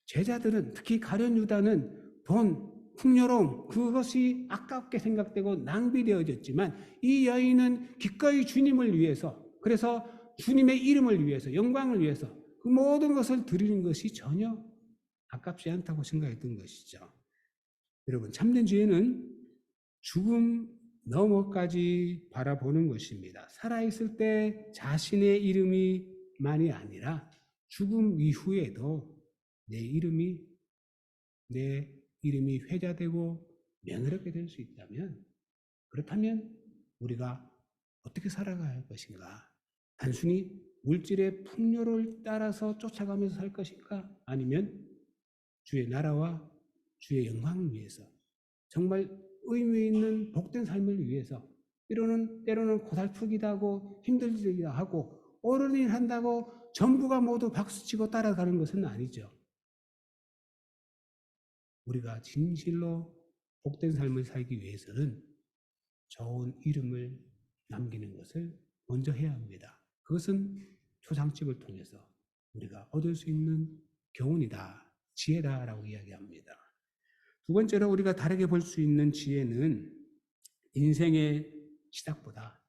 제자들은, 특히 가룟 유다는 돈, 풍요로움, 그것이 아깝게 생각되고 낭비되어졌지만 이 여인은 기꺼이 주님을 위해서, 그래서 주님의 이름을 위해서, 영광을 위해서 그 모든 것을 드리는 것이 전혀 아깝지 않다고 생각했던 것이죠. 여러분, 참된 지혜는 죽음 너머까지 바라보는 것입니다. 살아있을 때 자신의 이름이만이 아니라 죽음 이후에도 내 이름이 회자되고 명예롭게 될 수 있다면, 그렇다면 우리가 어떻게 살아가야 할 것인가? 단순히 물질의 풍요를 따라서 쫓아가면서 살 것인가? 아니면 주의 나라와 주의 영광을 위해서, 정말 의미 있는 복된 삶을 위해서, 때로는 고달프기도 하고 힘들기도 하고 옳은 일 한다고 전부가 모두 박수치고 따라가는 것은 아니죠. 우리가 진실로 복된 삶을 살기 위해서는 좋은 이름을 남기는 것을 먼저 해야 합니다. 그것은 초상집을 통해서 우리가 얻을 수 있는 교훈이다, 지혜다라고 이야기합니다. 두 번째로 우리가 다르게 볼 수 있는 지혜는 인생의 시작보다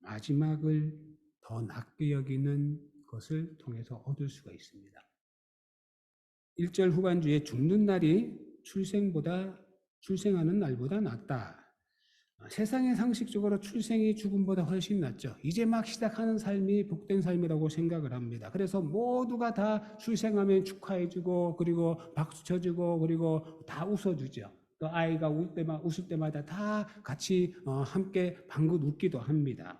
마지막을 더 낮게 여기는 것을 통해서 얻을 수가 있습니다. 1절 후반주에 죽는 날이 출생하는 날보다 낫다. 세상의 상식적으로 출생이 죽음보다 훨씬 낫죠. 이제 막 시작하는 삶이 복된 삶이라고 생각을 합니다. 그래서 모두가 다 출생하면 축하해주고, 그리고 박수 쳐주고, 그리고 다 웃어주죠. 또 아이가 웃을 때마다 다 같이 함께 방긋 웃기도 합니다.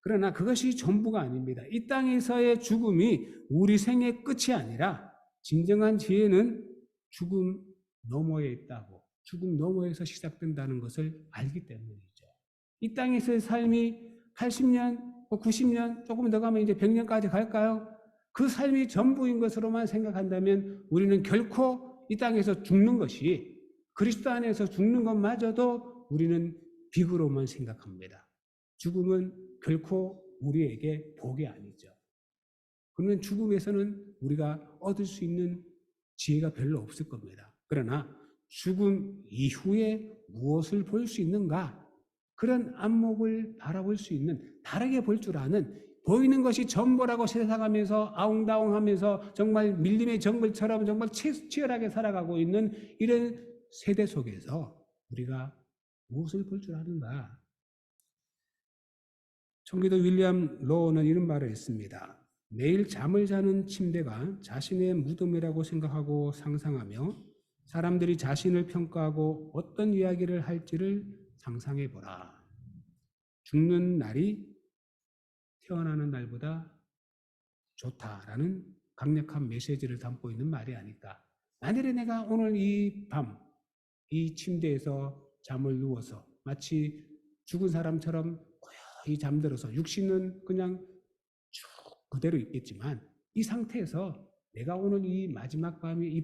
그러나 그것이 전부가 아닙니다. 이 땅에서의 죽음이 우리 생의 끝이 아니라 진정한 지혜는 죽음 너머에 있다고, 죽음 너머에서 시작된다는 것을 알기 때문이죠. 이 땅에서의 삶이 80년, 90년, 조금 더 가면 이제 100년까지 갈까요? 그 삶이 전부인 것으로만 생각한다면 우리는 결코 이 땅에서 죽는 것이, 그리스도 안에서 죽는 것마저도 우리는 비극으로만 생각합니다. 죽음은 결코 우리에게 복이 아니죠. 그러면 죽음에서는 우리가 얻을 수 있는 지혜가 별로 없을 겁니다. 그러나 죽음 이후에 무엇을 볼 수 있는가? 그런 안목을 바라볼 수 있는, 다르게 볼 줄 아는, 보이는 것이 전부라고 세상하면서 아웅다웅하면서 정말 밀림의 정글처럼 정말 치열하게 살아가고 있는 이런 세대 속에서 우리가 무엇을 볼 줄 아는가? 총기도 윌리엄 로우는 이런 말을 했습니다. 매일 잠을 자는 침대가 자신의 무덤이라고 생각하고 상상하며 사람들이 자신을 평가하고 어떤 이야기를 할지를 상상해보라. 죽는 날이 태어나는 날보다 좋다라는 강력한 메시지를 담고 있는 말이 아닐까. 만일에 내가 오늘 이 밤, 이 침대에서 잠을 누워서 마치 죽은 사람처럼 고요히 잠들어서, 육신은 그냥 쭉 그대로 있겠지만 이 상태에서 내가 오늘 이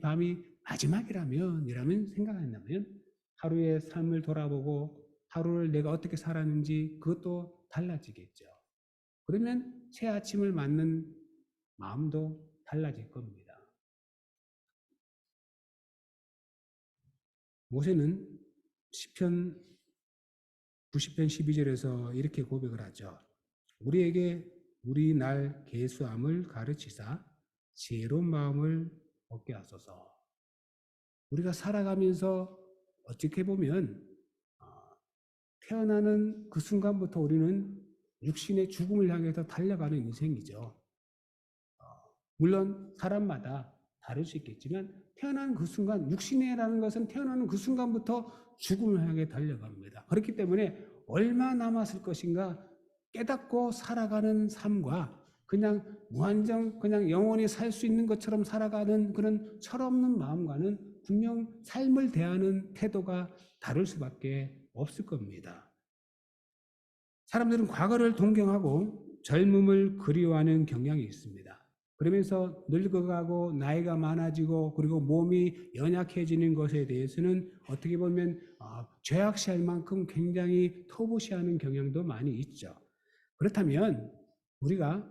밤이 마지막이라면 생각한다면 하루의 삶을 돌아보고 하루를 내가 어떻게 살았는지 그것도 달라지겠죠. 그러면 새 아침을 맞는 마음도 달라질 겁니다. 모세는 시편 90편 12절에서 이렇게 고백을 하죠. 우리에게 우리 날 계수함을 가르치사 지혜로운 마음을 얻게 하소서. 우리가 살아가면서 어떻게 보면 태어나는 그 순간부터 우리는 육신의 죽음을 향해서 달려가는 인생이죠. 물론 사람마다 다를 수 있겠지만 태어나는 그 순간, 육신이라는 것은 태어나는 그 순간부터 죽음을 향해 달려갑니다. 그렇기 때문에 얼마 남았을 것인가 깨닫고 살아가는 삶과 그냥 무한정 그냥 영원히 살 수 있는 것처럼 살아가는 그런 철없는 마음과는 분명 삶을 대하는 태도가 다를 수밖에 없을 겁니다. 사람들은 과거를 동경하고 젊음을 그리워하는 경향이 있습니다. 그러면서 늙어가고 나이가 많아지고 그리고 몸이 연약해지는 것에 대해서는 어떻게 보면 죄악시할 만큼 굉장히 터부시하는 경향도 많이 있죠. 그렇다면 우리가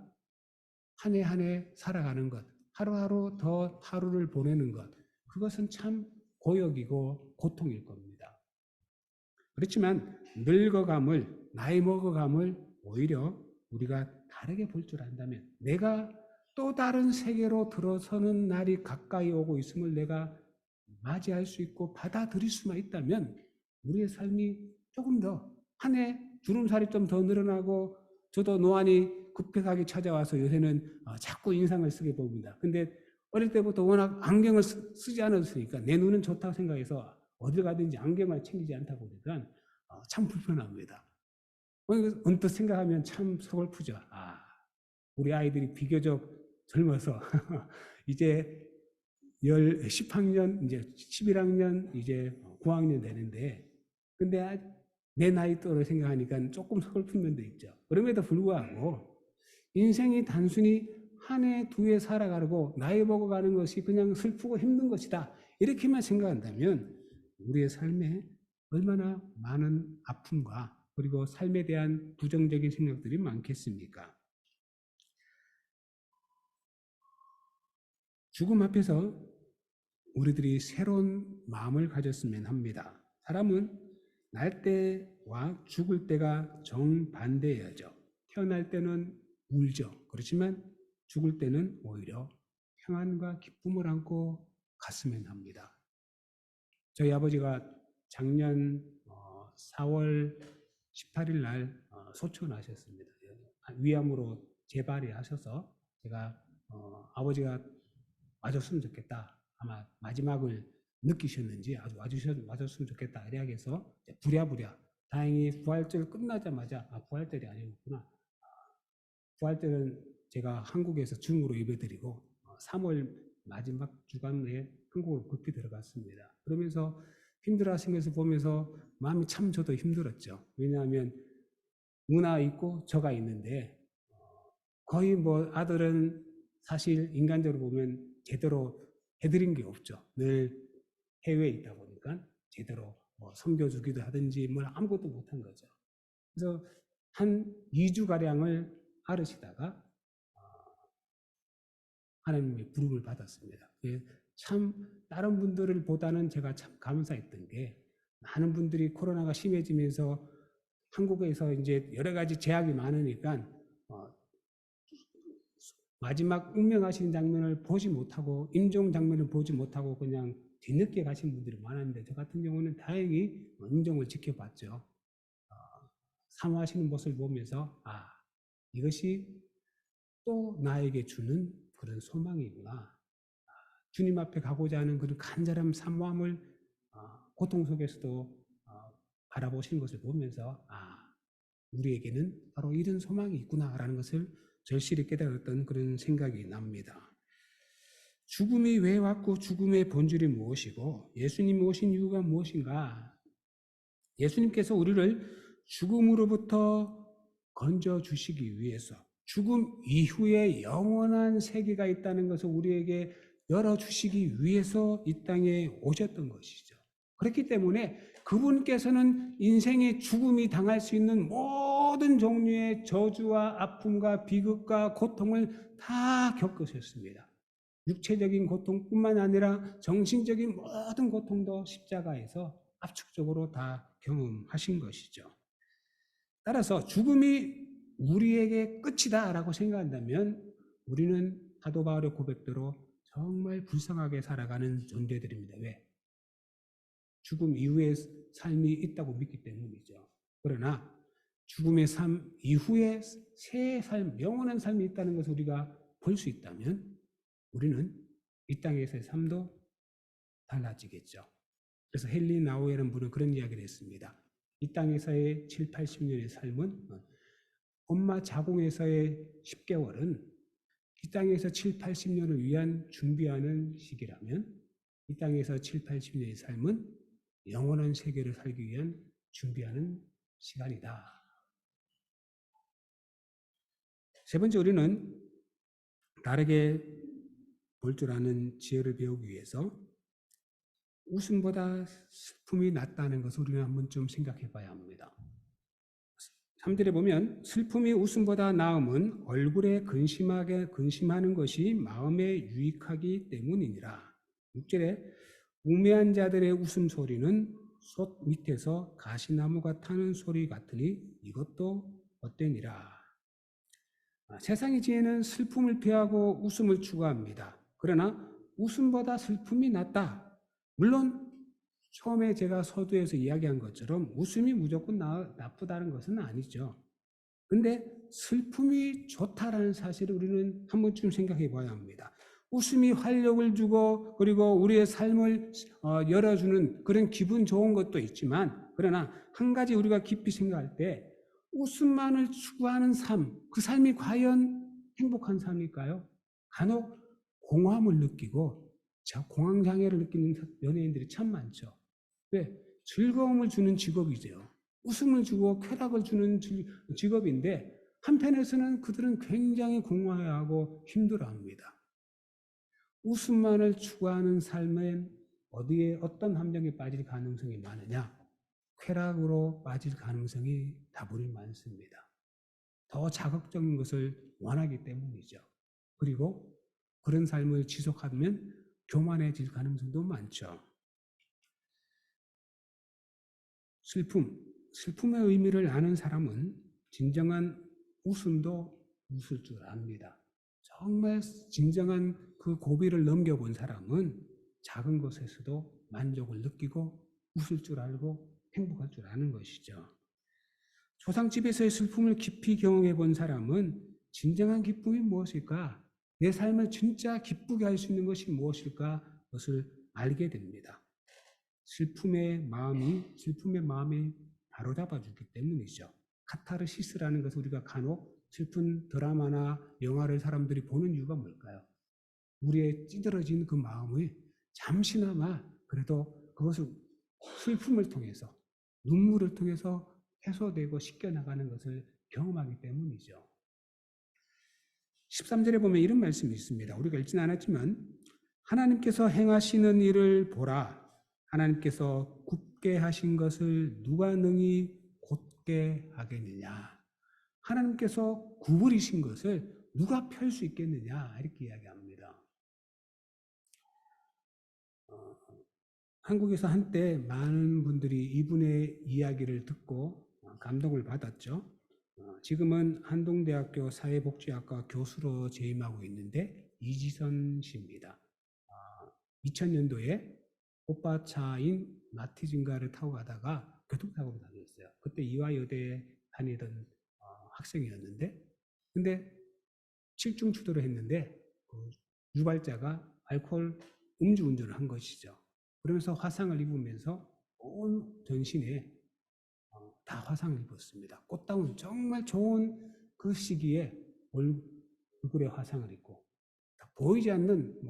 한 해 한 해 살아가는 것, 하루하루 더 하루를 보내는 것, 그것은 참 고역이고 고통일 겁니다. 그렇지만 늙어감을, 나이 먹어감을 오히려 우리가 다르게 볼 줄 안다면, 내가 또 다른 세계로 들어서는 날이 가까이 오고 있음을 내가 맞이할 수 있고 받아들일 수만 있다면, 우리의 삶이 조금 더, 한 해 주름살이 좀 더 늘어나고, 저도 노안이 급격하게 찾아와서 요새는 자꾸 인상을 쓰게 봅니다. 근데 어릴 때부터 워낙 안경을 쓰지 않았으니까 내 눈은 좋다고 생각해서 어딜 가든지 안경을 챙기지 않다 보니까 참 불편합니다. 언뜻 생각하면 참 서글프죠. 우리 아이들이 비교적 젊어서 이제 10학년, 이제 11학년, 이제 9학년 되는데, 근데 내 나이 또를 생각하니까 조금 서글픈 면도 있죠. 그럼에도 불구하고 인생이 단순히 한 해, 두 해 살아가고 나이 먹어가는 것이 그냥 슬프고 힘든 것이다, 이렇게만 생각한다면 우리의 삶에 얼마나 많은 아픔과 그리고 삶에 대한 부정적인 생각들이 많겠습니까? 죽음 앞에서 우리들이 새로운 마음을 가졌으면 합니다. 사람은 날 때와 죽을 때가 정반대여죠. 태어날 때는 울죠. 그렇지만 죽을 때는 오히려 평안과 기쁨을 안고 갔으면 합니다. 저희 아버지가 작년 4월 18일 날 소천하셨습니다. 위암으로 재발이 하셔서 제가 아버지가 와줬으면 좋겠다, 아마 마지막을 느끼셨는지 아주 와줬으면 좋겠다 이야기해서 부랴부랴, 다행히 부활절 끝나자마자, 부활절이 아니었구나, 부활절은 제가 한국에서 중으로 예배드리고 3월 마지막 주간에 한국으로 급히 들어갔습니다. 그러면서 힘들어하신 것을 보면서 마음이 참 저도 힘들었죠. 왜냐하면 누나 있고 저가 있는데 거의 뭐 아들은 사실 인간적으로 보면 제대로 해드린 게 없죠. 늘 해외에 있다 보니까 제대로 뭐 섬겨주기도 하든지 뭘 아무것도 못한 거죠. 그래서 한 2주가량을 앓으시다가 하나님의 부름을 받았습니다. 참 다른 분들을 보다는 제가 참 감사했던 게, 많은 분들이 코로나가 심해지면서 한국에서 이제 여러 가지 제약이 많으니까 마지막 운명하시는 장면을 보지 못하고, 임종 장면을 보지 못하고 그냥 뒤늦게 가신 분들이 많았는데, 저 같은 경우는 다행히 임종을 지켜봤죠. 사모하시는 모습을 보면서 이것이 또 나에게 주는 그런 소망이구나, 주님 앞에 가고자 하는 그런 간절한 사모함을 고통 속에서도 바라보시는 것을 보면서 우리에게는 바로 이런 소망이 있구나라는 것을 절실히 깨달았던 그런 생각이 납니다. 죽음이 왜 왔고 죽음의 본질이 무엇이고 예수님이 오신 이유가 무엇인가? 예수님께서 우리를 죽음으로부터 건져주시기 위해서, 죽음 이후에 영원한 세계가 있다는 것을 우리에게 열어주시기 위해서 이 땅에 오셨던 것이죠. 그렇기 때문에 그분께서는 인생의 죽음이 당할 수 있는 모든 종류의 저주와 아픔과 비극과 고통을 다 겪으셨습니다. 육체적인 고통뿐만 아니라 정신적인 모든 고통도 십자가에서 압축적으로 다 경험하신 것이죠. 따라서 죽음이 우리에게 끝이다라고 생각한다면 우리는 사도 바울의 고백대로 정말 불쌍하게 살아가는 존재들입니다. 왜? 죽음 이후의 삶이 있다고 믿기 때문이죠. 그러나 죽음의 삶 이후에 새 삶, 영원한 삶이 있다는 것을 우리가 볼 수 있다면 우리는 이 땅에서의 삶도 달라지겠죠. 그래서 헨리 나우에라는 분은 그런 이야기를 했습니다. 이 땅에서의 7, 80년의 삶은 엄마 자궁에서의 10개월은 이 땅에서 7, 80년을 위한 준비하는 시기라면 이 땅에서 7, 80년의 삶은 영원한 세계를 살기 위한 준비하는 시간이다. 세 번째, 우리는 다르게 볼 줄 아는 지혜를 배우기 위해서 웃음보다 슬픔이 낫다는 것을 우리는 한번 좀 생각해 봐야 합니다. 3절에 보면 슬픔이 웃음보다 나음은 얼굴에 근심하는 것이 마음에 유익하기 때문이니라. 6절에 우매한 자들의 웃음소리는 솥 밑에서 가시나무가 타는 소리 같으니 이것도 어때니라. 세상의 지혜는 슬픔을 피하고 웃음을 추구합니다. 그러나 웃음보다 슬픔이 낫다. 물론 처음에 제가 서두에서 이야기한 것처럼 웃음이 무조건 나쁘다는 것은 아니죠. 근데 슬픔이 좋다라는 사실을 우리는 한 번쯤 생각해 봐야 합니다. 웃음이 활력을 주고 그리고 우리의 삶을 열어주는 그런 기분 좋은 것도 있지만, 그러나 한 가지 우리가 깊이 생각할 때 웃음만을 추구하는 삶, 그 삶이 과연 행복한 삶일까요? 간혹 공허함을 느끼고 공황장애를 느끼는 연예인들이 참 많죠. 왜? 즐거움을 주는 직업이죠. 웃음을 주고 쾌락을 주는 직업인데 한편에서는 그들은 굉장히 공허해하고 힘들어합니다. 웃음만을 추구하는 삶엔 어떤 함정에 빠질 가능성이 많으냐? 쾌락으로 빠질 가능성이 다분히 많습니다. 더 자극적인 것을 원하기 때문이죠. 그리고 그런 삶을 지속하면 교만해질 가능성도 많죠. 슬픔의 의미를 아는 사람은 진정한 웃음도 웃을 줄 압니다. 정말 진정한 그 고비를 넘겨본 사람은 작은 것에서도 만족을 느끼고 웃을 줄 알고 행복할 줄 아는 것이죠. 조상집에서의 슬픔을 깊이 경험해 본 사람은 진정한 기쁨이 무엇일까? 내 삶을 진짜 기쁘게 할 수 있는 것이 무엇일까? 그것을 알게 됩니다. 슬픔의 마음이 바로잡아주기 때문이죠. 카타르시스라는 것을 우리가 간혹 슬픈 드라마나 영화를 사람들이 보는 이유가 뭘까요? 우리의 찌들어진 그 마음을 잠시나마 그래도 그것을 슬픔을 통해서, 눈물을 통해서 해소되고 씻겨나가는 것을 경험하기 때문이죠. 13절에 보면 이런 말씀이 있습니다. 우리가 읽지는 않았지만 하나님께서 행하시는 일을 보라. 하나님께서 굽게 하신 것을 누가 능히 곧게 하겠느냐. 하나님께서 구부리신 것을 누가 펼 수 있겠느냐, 이렇게 이야기합니다. 한국에서 한때 많은 분들이 이분의 이야기를 듣고 감동을 받았죠. 지금은 한동대학교 사회복지학과 교수로 재임하고 있는데 이지선 씨입니다. 2000년도에 오빠차인 마티진가를 타고 가다가 교통사고를 당했어요. 그때 이화여대에 다니던 학생이었는데, 근데 칠중 추돌을 했는데 유발자가 알코올 음주운전을 한 것이죠. 그러면서 화상을 입으면서 온 전신에 다 화상을 입었습니다. 꽃다운 정말 좋은 그 시기에 얼굴에 화상을 입고 보이지 않는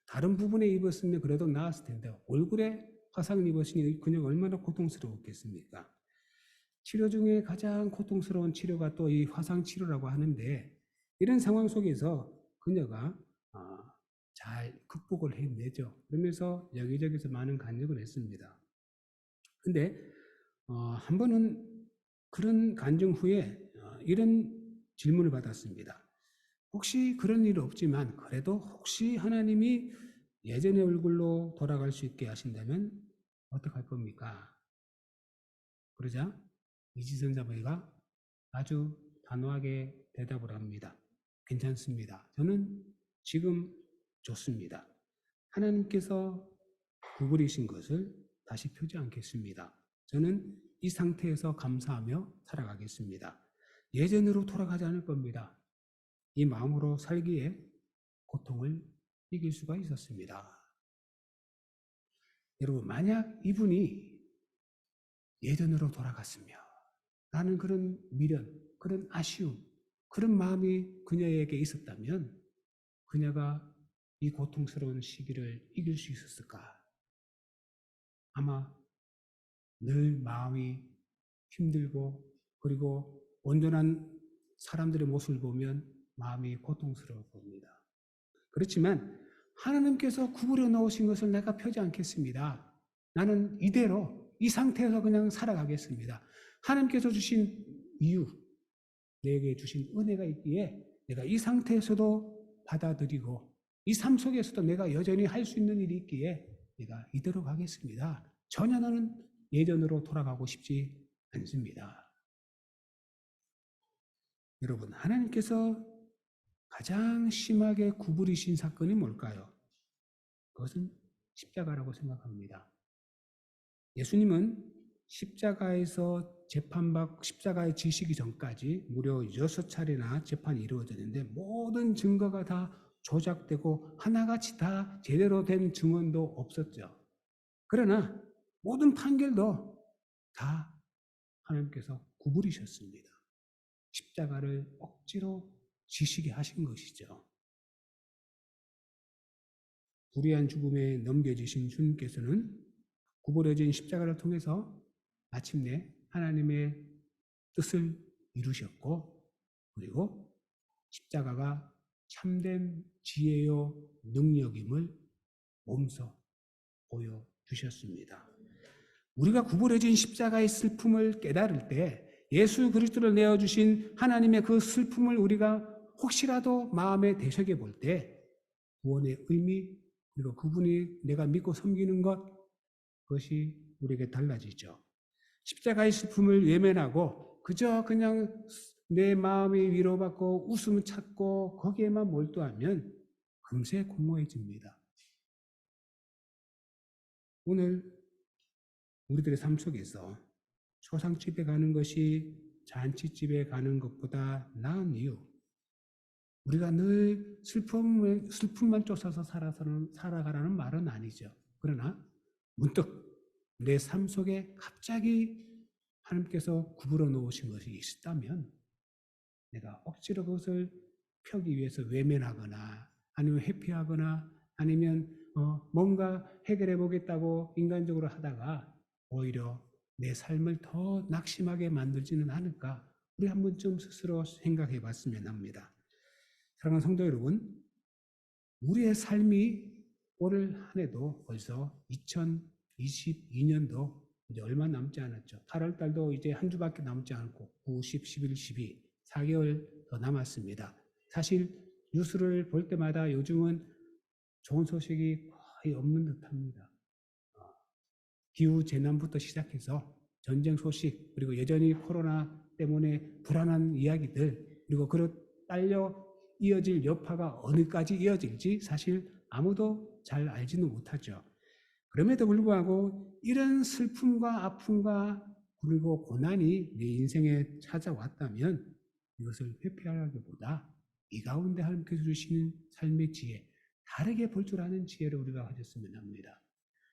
다른 부분에 입었으면 그래도 나았을 텐데 얼굴에 화상을 입었으니 그녀가 얼마나 고통스러웠겠습니까? 치료 중에 가장 고통스러운 치료가 또 이 화상 치료라고 하는데, 이런 상황 속에서 그녀가 잘 극복을 해내죠. 그러면서 여기저기서 많은 간증을 했습니다. 근데 한 번은 그런 간증 후에 이런 질문을 받았습니다. 혹시 그런 일 없지만 그래도 혹시 하나님이 예전의 얼굴로 돌아갈 수 있게 하신다면 어떡할 겁니까? 그러자 이지선 자매가 아주 단호하게 대답을 합니다. 괜찮습니다. 저는 지금 좋습니다. 하나님께서 구부리신 것을 다시 펴지 않겠습니다. 저는 이 상태에서 감사하며 살아가겠습니다. 예전으로 돌아가지 않을 겁니다. 이 마음으로 살기에 고통을 이길 수가 있었습니다. 여러분, 만약 이분이 예전으로 돌아갔으며 라는 그런 미련, 그런 아쉬움, 그런 마음이 그녀에게 있었다면 그녀가 이 고통스러운 시기를 이길 수 있었을까? 아마 늘 마음이 힘들고 그리고 온전한 사람들의 모습을 보면 마음이 고통스러울 겁니다. 그렇지만 하나님께서 구부려 놓으신 것을 내가 펴지 않겠습니다. 나는 이대로 이 상태에서 그냥 살아가겠습니다. 하나님께서 주신 이유, 내게 주신 은혜가 있기에 내가 이 상태에서도 받아들이고 이 삶 속에서도 내가 여전히 할 수 있는 일이 있기에 내가 이대로 가겠습니다. 전혀 나는 예전으로 돌아가고 싶지 않습니다. 여러분, 하나님께서 가장 심하게 구부리신 사건이 뭘까요? 그것은 십자가라고 생각합니다. 예수님은 십자가에서 십자가에 지시기 전까지 무려 6차례나 재판이 이루어졌는데 모든 증거가 다 조작되고 하나같이 다 제대로 된 증언도 없었죠. 그러나 모든 판결도 다 하나님께서 구부리셨습니다. 십자가를 억지로 지시게 하신 것이죠. 불의한 죽음에 넘겨지신 주님께서는 구부려진 십자가를 통해서 마침내 하나님의 뜻을 이루셨고, 그리고 십자가가 참된 지혜요 능력임을 몸소 보여주셨습니다. 우리가 구부려진 십자가의 슬픔을 깨달을 때 예수 그리스도를 내어주신 하나님의 그 슬픔을 우리가 혹시라도 마음에 되새겨 볼 때 구원의 의미, 그리고 그분이 내가 믿고 섬기는 것, 그것이 우리에게 달라지죠. 십자가의 슬픔을 외면하고 그저 그냥 내 마음이 위로받고 웃음을 찾고 거기에만 몰두하면 금세 공허해집니다. 오늘 우리들의 삶 속에서 초상집에 가는 것이 잔치집에 가는 것보다 나은 이유, 우리가 늘 슬픔만 쫓아서 살아가라는 말은 아니죠. 그러나 문득 내 삶 속에 갑자기 하나님께서 구부러 놓으신 것이 있다면 내가 억지로 그것을 펴기 위해서 외면하거나 아니면 회피하거나 아니면 뭔가 해결해 보겠다고 인간적으로 하다가 오히려 내 삶을 더 낙심하게 만들지는 않을까, 우리 한 번쯤 스스로 생각해 봤으면 합니다. 사랑하는 성도 여러분, 우리의 삶이 올 한 해도 벌써 2022년도 이제 얼마 남지 않았죠. 8월 달도 이제 한 주밖에 남지 않고 9, 10, 11, 12, 4개월 더 남았습니다. 사실 뉴스를 볼 때마다 요즘은 좋은 소식이 거의 없는 듯합니다. 기후 재난부터 시작해서 전쟁 소식, 그리고 여전히 코로나 때문에 불안한 이야기들, 그리고 딸려 이어질 여파가 어느까지 이어질지 사실 아무도 잘 알지는 못하죠. 그럼에도 불구하고 이런 슬픔과 아픔과 그리고 고난이 내 인생에 찾아왔다면 이것을 회피하기보다 이 가운데 하나님께서 주시는 삶의 지혜, 다르게 볼 줄 아는 지혜를 우리가 가졌으면 합니다.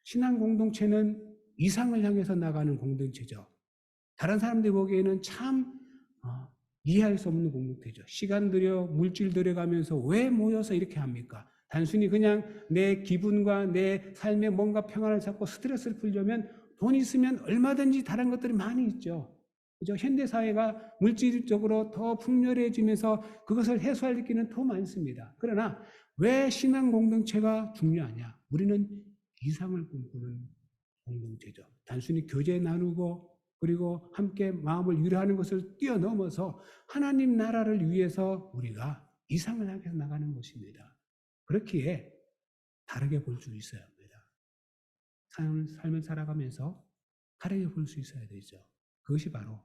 신앙 공동체는 이상을 향해서 나가는 공동체죠. 다른 사람들이 보기에는 참 이해할 수 없는 공동체죠. 시간 들여 물질 들여가면서 왜 모여서 이렇게 합니까? 단순히 그냥 내 기분과 내 삶에 뭔가 평안을 찾고 스트레스를 풀려면 돈 있으면 얼마든지 다른 것들이 많이 있죠. 그죠? 현대사회가 물질적으로 더 풍요해지면서 그것을 해소할 기는 더 많습니다. 그러나 왜 신앙 공동체가 중요하냐? 우리는 이상을 꿈꾸는 공동체죠. 단순히 교제 나누고 그리고 함께 마음을 위로하는 것을 뛰어넘어서 하나님 나라를 위해서 우리가 이상을 향해서 나가는 것입니다. 그렇기에 다르게 볼 수 있어야 합니다. 삶을 살아가면서 다르게 볼 수 있어야 되죠. 그것이 바로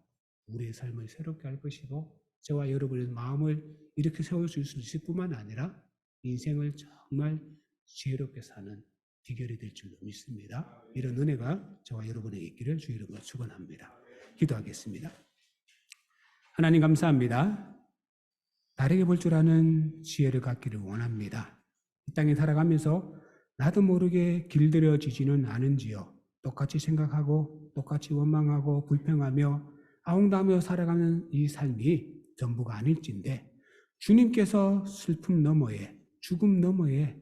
우리의 삶을 새롭게 할 것이고 저와 여러분의 마음을 이렇게 세울 수 있을 뿐만 아니라 인생을 정말 지혜롭게 사는 비결이 될 줄로 믿습니다. 이런 은혜가 저와 여러분에게 있기를 주 이름으로 축원합니다. 기도하겠습니다. 하나님 감사합니다. 다르게 볼 줄 아는 지혜를 갖기를 원합니다. 이 땅에 살아가면서 나도 모르게 길들여지지는 않은지요. 똑같이 생각하고 똑같이 원망하고 불평하며 아웅다며 살아가는 이 삶이 전부가 아닐진데 주님께서 슬픔 너머에 죽음 너머에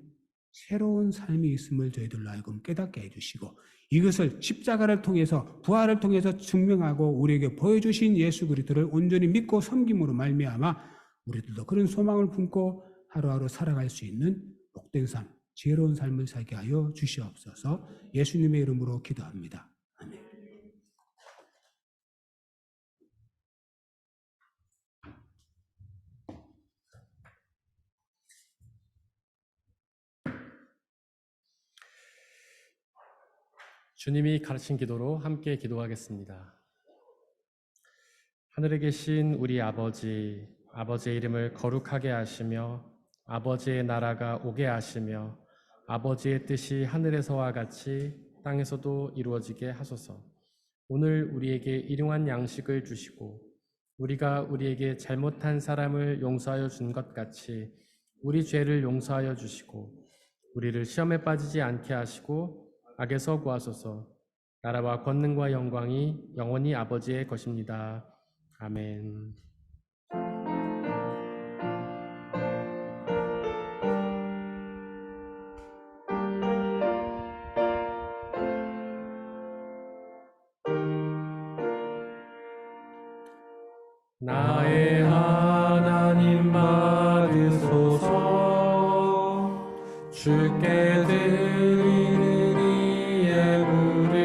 새로운 삶이 있음을 저희들로 하여금 깨닫게 해주시고 이것을 십자가를 통해서 부활을 통해서 증명하고 우리에게 보여주신 예수 그리스도를 온전히 믿고 섬김으로 말미암아 우리들도 그런 소망을 품고 하루하루 살아갈 수 있는 복된 삶, 지혜로운 삶을 살게 하여 주시옵소서. 예수님의 이름으로 기도합니다. 아멘. 주님이 가르친 기도로 함께 기도하겠습니다. 하늘에 계신 우리 아버지, 아버지의 이름을 거룩하게 하시며 아버지의 나라가 오게 하시며 아버지의 뜻이 하늘에서와 같이 땅에서도 이루어지게 하소서. 오늘 우리에게 일용할 양식을 주시고 우리가 우리에게 잘못한 사람을 용서하여 준 것 같이 우리 죄를 용서하여 주시고 우리를 시험에 빠지지 않게 하시고 악에서 구하소서. 나라와 권능과 영광이 영원히 아버지의 것입니다. 아멘. 나의 하나님 받으소서. 주께 드리는 이 예물을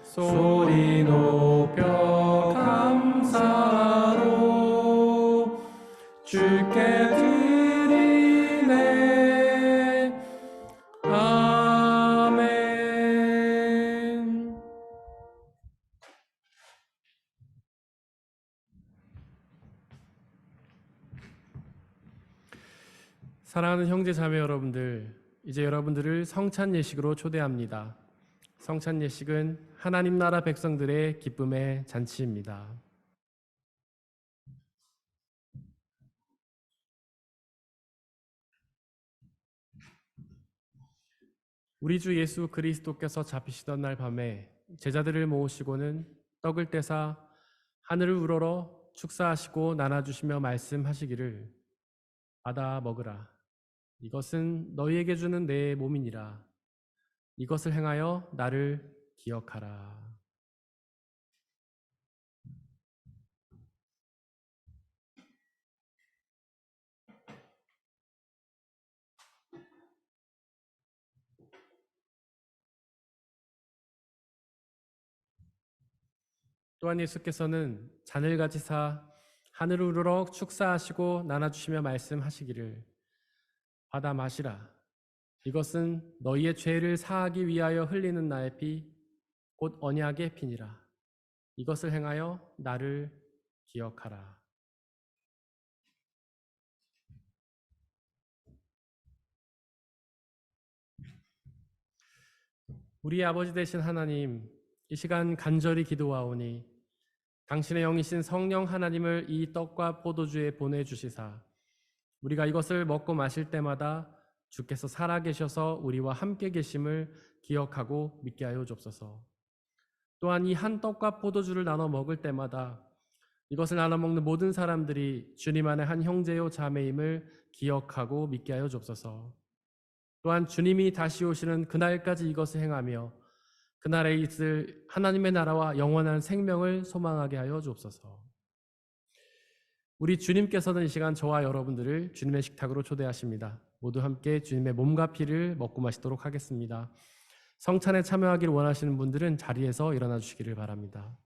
소리 높여 감사로 주께 드리네. 아멘. 사랑하는 형제 자매 여러분들, 이제 여러분들을 성찬 예식으로 초대합니다. 성찬 예식은 하나님 나라 백성들의 기쁨의 잔치입니다. 우리 주 예수 그리스도께서 잡히시던 날 밤에 제자들을 모으시고는 떡을 떼사 하늘을 우러러 축사하시고 나눠주시며 말씀하시기를 받아 먹으라. 이것은 너희에게 주는 내 몸이니라. 이것을 행하여 나를 기억하라. 또한 예수께서는 잔을 가지사 하늘을 우러러 축사하시고 나눠주시며 말씀하시기를 받아 마시라. 이것은 너희의 죄를 사하기 위하여 흘리는 나의 피, 곧 언약의 피니라. 이것을 행하여 나를 기억하라. 우리 아버지 되신 하나님, 이 시간 간절히 기도하오니 당신의 영이신 성령 하나님을 이 떡과 포도주에 보내주시사 우리가 이것을 먹고 마실 때마다 주께서 살아계셔서 우리와 함께 계심을 기억하고 믿게 하여 주옵소서. 또한 이 한 떡과 포도주를 나눠 먹을 때마다 이것을 나눠 먹는 모든 사람들이 주님 안에 한 형제요 자매임을 기억하고 믿게 하여 주옵소서. 또한 주님이 다시 오시는 그날까지 이것을 행하며 그날에 있을 하나님의 나라와 영원한 생명을 소망하게 하여 주옵소서. 우리 주님께서는 이 시간 저와 여러분들을 주님의 식탁으로 초대하십니다. 모두 함께 주님의 몸과 피를 먹고 마시도록 하겠습니다. 성찬에 참여하기를 원하시는 분들은 자리에서 일어나 주시기를 바랍니다.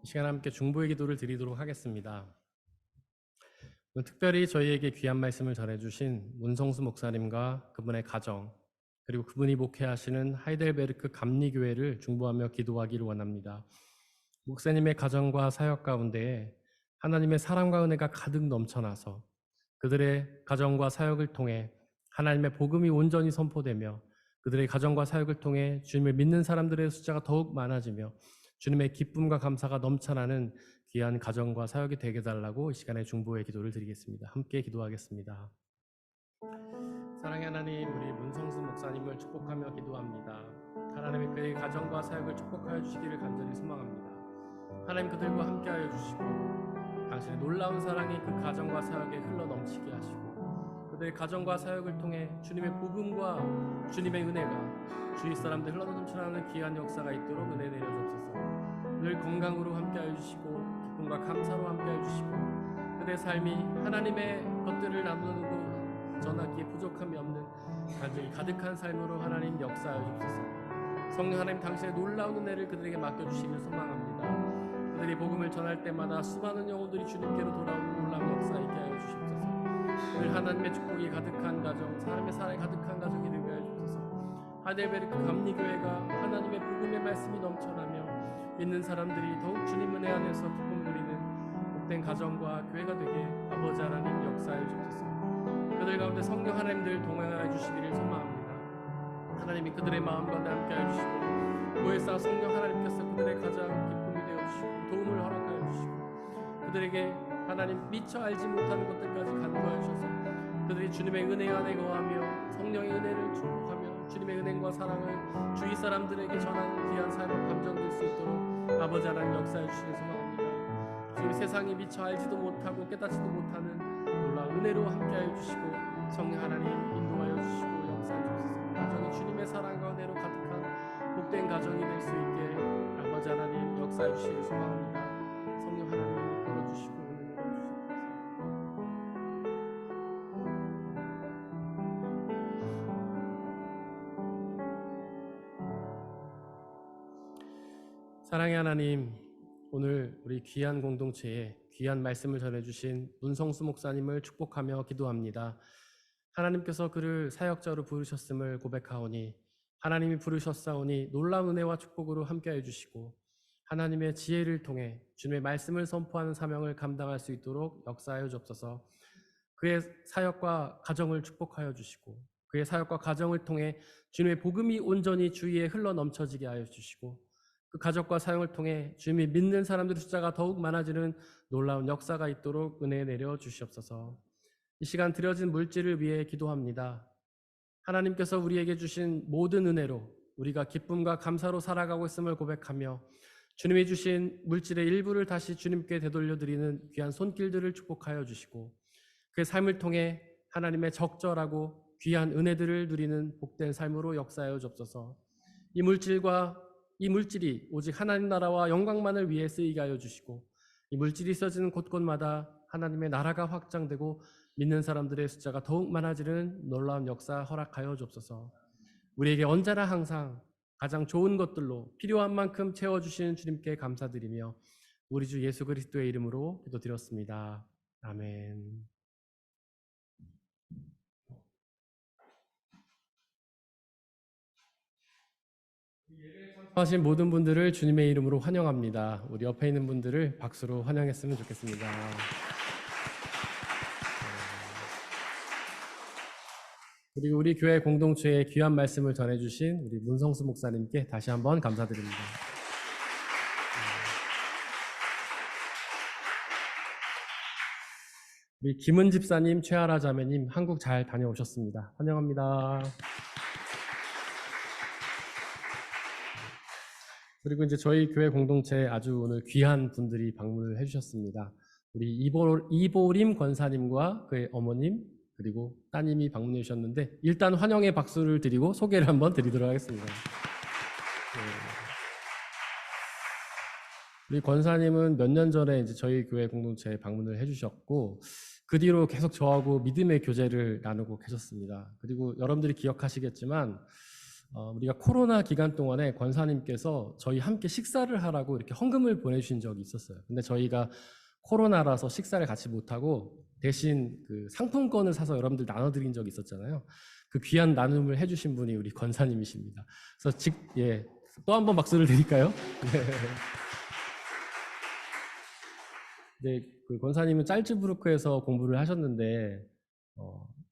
이 시간 함께 중보의 기도를 드리도록 하겠습니다. 오늘 특별히 저희에게 귀한 말씀을 전해주신 문성수 목사님과 그분의 가정, 그리고 그분이 목회하시는 하이델베르크 감리교회를 중보하며 기도하기를 원합니다. 목사님의 가정과 사역 가운데 하나님의 사랑과 은혜가 가득 넘쳐나서 그들의 가정과 사역을 통해 하나님의 복음이 온전히 선포되며 그들의 가정과 사역을 통해 주님을 믿는 사람들의 숫자가 더욱 많아지며 주님의 기쁨과 감사가 넘쳐나는 귀한 가정과 사역이 되게 해달라고 이 시간에 중보의 기도를 드리겠습니다. 함께 기도하겠습니다. 사랑의 하나님, 우리 문성수 목사님을 축복하며 기도합니다. 하나님의 그의 가정과 사역을 축복하여 주시기를 간절히 소망합니다. 하나님 그들과 함께하여 주시고 당신의 놀라운 사랑이 그 가정과 사역에 흘러넘치게 하시고 그들의 가정과 사역을 통해 주님의 복음과 주님의 은혜가 주위 사람들 흘러넘쳐나는 귀한 역사가 있도록 은혜 내려주옵소서. 늘 건강으로 함께하여 주시고 기쁨과 감사로 함께하여 주시고 그들의 삶이 하나님의 것들을 나누고 전하기에 부족함이 없는 간절히 가득한 삶으로 하나님 역사하여 주옵소서. 성령 하나님 당신의 놀라운 은혜를 그들에게 맡겨주시기를 소망합니다. 그들이 복음을 전할 때마다 수많은 영혼들이 주님께로 돌아오는 놀라운 역사 있게 하여 주시옵소서. 늘 하나님의 축복이 가득한 가정, 사람의 사랑이 가득한 가정이 되게 하여 주옵소서. 하이델베르크 감리교회가 하나님의 복음의 말씀이 넘쳐나며 믿는 사람들이 더욱 주님 은혜 안에서 기쁨 누리는 복된 가정과 교회가 되게 아버지 하나님 역사해 주옵소서. 그들 가운데 성령 하나님들 동행하여 주시기를 소망합니다. 하나님이 그들의 마음과 함께하여 주시고 보혜사 성령 하나님께서 그들의 가장 기쁨이 되어주시고 도움을 허락하여 주시고 그들에게 하나님 미처 알지 못하는 것들까지 간구하여 주셔서 그들이 주님의 은혜 안에 거하며 성령의 은혜를 축복하며 주님의 은혜와 사랑을 주위 사람들에게 전하는 귀한 삶을 감정될 수 있도록 아버지 하나님 역사해 주시길 소망합니다. 지금 세상이 미처 알지도 못하고 깨닫지도 못하는 놀라운 은혜로 함께하여 주시고 성령 하나님 인도하여 주시고 역사해 주옵소서. 가정이 주님의 사랑과 은혜로 가득한 복된 가정이 될 수 있게 아버지 하나님 역사해 주시길 소망합니다. 성령 하나님 이끌어주시고 은혜 내려주시옵소서. 사랑의 하나님, 오늘 우리 귀한 공동체에 귀한 말씀을 전해주신 문성수 목사님을 축복하며 기도합니다. 하나님께서 그를 사역자로 부르셨음을 고백하오니 하나님이 부르셨사오니 놀라운 은혜와 축복으로 함께해 주시고 하나님의 지혜를 통해 주님의 말씀을 선포하는 사명을 감당할 수 있도록 역사하여 주옵소서. 그의 사역과 가정을 축복하여 주시고 그의 사역과 가정을 통해 주님의 복음이 온전히 주위에 흘러 넘쳐지게 하여 주시고 그 가족과 사역을 통해 주님이 믿는 사람들의 숫자가 더욱 많아지는 놀라운 역사가 있도록 은혜 내려 주시옵소서. 이 시간 드려진 물질을 위해 기도합니다. 하나님께서 우리에게 주신 모든 은혜로 우리가 기쁨과 감사로 살아가고 있음을 고백하며 주님이 주신 물질의 일부를 다시 주님께 되돌려드리는 귀한 손길들을 축복하여 주시고 그 삶을 통해 하나님의 적절하고 귀한 은혜들을 누리는 복된 삶으로 역사하여 주옵소서. 이 물질이 오직 하나님 나라와 영광만을 위해 쓰이게 하여 주시고 이 물질이 써지는 곳곳마다 하나님의 나라가 확장되고 믿는 사람들의 숫자가 더욱 많아지는 놀라운 역사 허락하여 주옵소서. 우리에게 언제나 항상 가장 좋은 것들로 필요한 만큼 채워주시는 주님께 감사드리며 우리 주 예수 그리스도의 이름으로 기도드렸습니다. 아멘. 하신 모든 분들을 주님의 이름으로 환영합니다. 우리 옆에 있는 분들을 박수로 환영했으면 좋겠습니다. 그리고 우리 교회 공동체에 귀한 말씀을 전해주신 우리 문성수 목사님께 다시 한번 감사드립니다. 우리 김은 집사님, 최아라 자매님 한국 잘 다녀오셨습니다. 환영합니다. 그리고 이제 저희 교회 공동체에 아주 오늘 귀한 분들이 방문을 해주셨습니다. 우리 이보림 권사님과 그의 어머님 그리고 따님이 방문해 주셨는데 일단 환영의 박수를 드리고 소개를 한번 드리도록 하겠습니다. 우리 권사님은 몇 년 전에 이제 저희 교회 공동체에 방문을 해주셨고 그 뒤로 계속 저하고 믿음의 교제를 나누고 계셨습니다. 그리고 여러분들이 기억하시겠지만 우리가 코로나 기간 동안에 권사님께서 저희 함께 식사를 하라고 이렇게 헌금을 보내주신 적이 있었어요. 근데 저희가 코로나라서 식사를 같이 못하고 대신 그 상품권을 사서 여러분들 나눠드린 적이 있었잖아요. 그 귀한 나눔을 해주신 분이 우리 권사님이십니다. 그래서 또 한 번 박수를 드릴까요? 네, 그 권사님은 짤츠부르크에서 공부를 하셨는데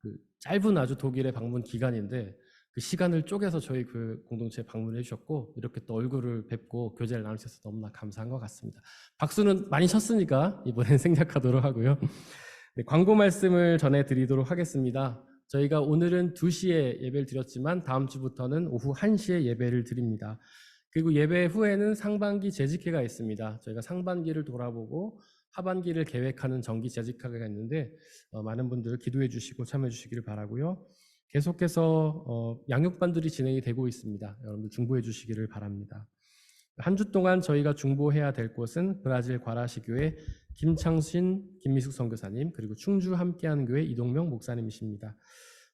그 짧은 아주 독일의 방문 기간인데 그 시간을 쪼개서 저희 그 공동체에 방문해 주셨고 이렇게 또 얼굴을 뵙고 교제를 나눌 수 있어서 너무나 감사한 것 같습니다. 박수는 많이 쳤으니까 이번엔 생략하도록 하고요. 네, 광고 말씀을 전해드리도록 하겠습니다. 저희가 오늘은 2시에 예배를 드렸지만 다음 주부터는 오후 1시에 예배를 드립니다. 그리고 예배 후에는 상반기 재직회가 있습니다. 저희가 상반기를 돌아보고 하반기를 계획하는 정기 재직회가 있는데 많은 분들 기도해 주시고 참여해 주시기를 바라고요. 계속해서 양육반들이 진행이 되고 있습니다. 여러분들 중보해 주시기를 바랍니다. 한 주 동안 저희가 중보해야 될 곳은 브라질 과라시교회 김창신, 김미숙 선교사님, 그리고 충주 함께하는 교회 이동명 목사님이십니다.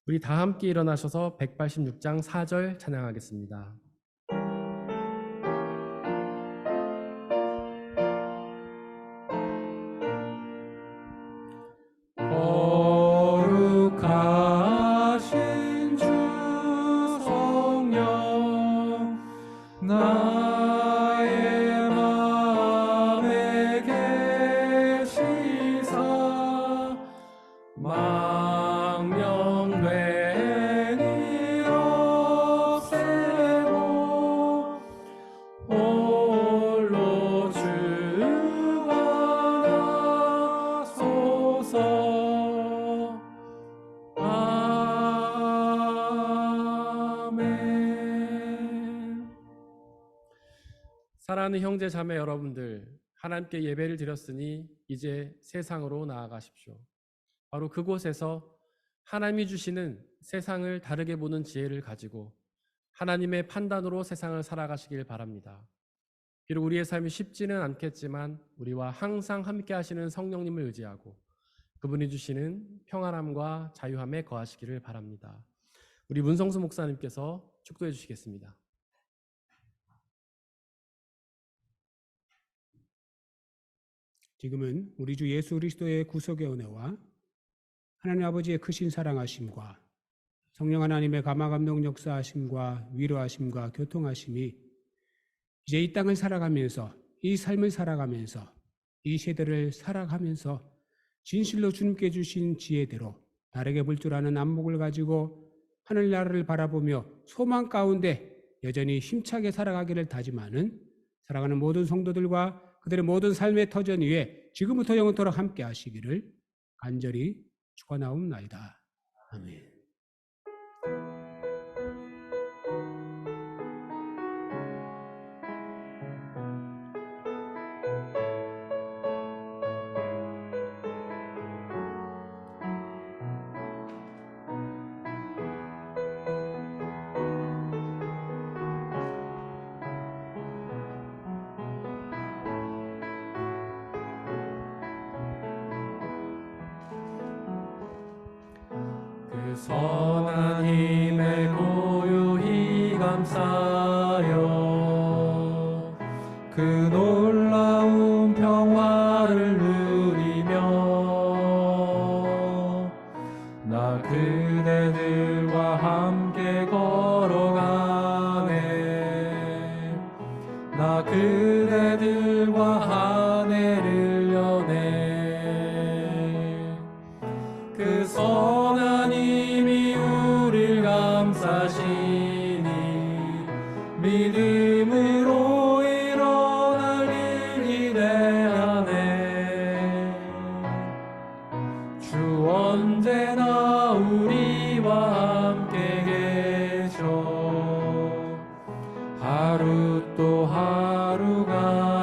우리 다 함께 일어나셔서 186장 4절 찬양하겠습니다. 거룩하신 주 성령 나의 마음에 계시사 망령된 일 없애고 홀로 주가 나소서. 사랑하는 형제 자매 여러분들, 하나님께 예배를 드렸으니 이제 세상으로 나아가십시오. 바로 그곳에서 하나님이 주시는 세상을 다르게 보는 지혜를 가지고 하나님의 판단으로 세상을 살아가시길 바랍니다. 비록 우리의 삶이 쉽지는 않겠지만 우리와 항상 함께 하시는 성령님을 의지하고 그분이 주시는 평안함과 자유함에 거하시기를 바랍니다. 우리 문성수 목사님께서 축도해 주시겠습니다. 지금은 우리 주 예수 그리스도의 구속의 은혜와 하나님 아버지의 크신 사랑하심과 성령 하나님의 감화감동 역사하심과 위로하심과 교통하심이 이제 이 땅을 살아가면서 이 삶을 살아가면서 이 세대를 살아가면서 진실로 주님께 주신 지혜대로 다르게 볼 줄 아는 안목을 가지고 하늘나라를 바라보며 소망 가운데 여전히 힘차게 살아가기를 다짐하는 살아가는 모든 성도들과 그들의 모든 삶의 터전 위에 지금부터 영원토록 함께 하시기를 간절히 축원하옵나이다. 아멘. 선한 힘에 고요히 감싸여 그 놀라운 평화를 누리며 나 그대들과 함께 걸어가네. 나 그대들과 한 해를 여네. 그 선한 힘이 우릴 감싸시니 믿음으로 일어날 일 기대하네. 주 언제나 우리와 함께 계셔 하루 또 하루가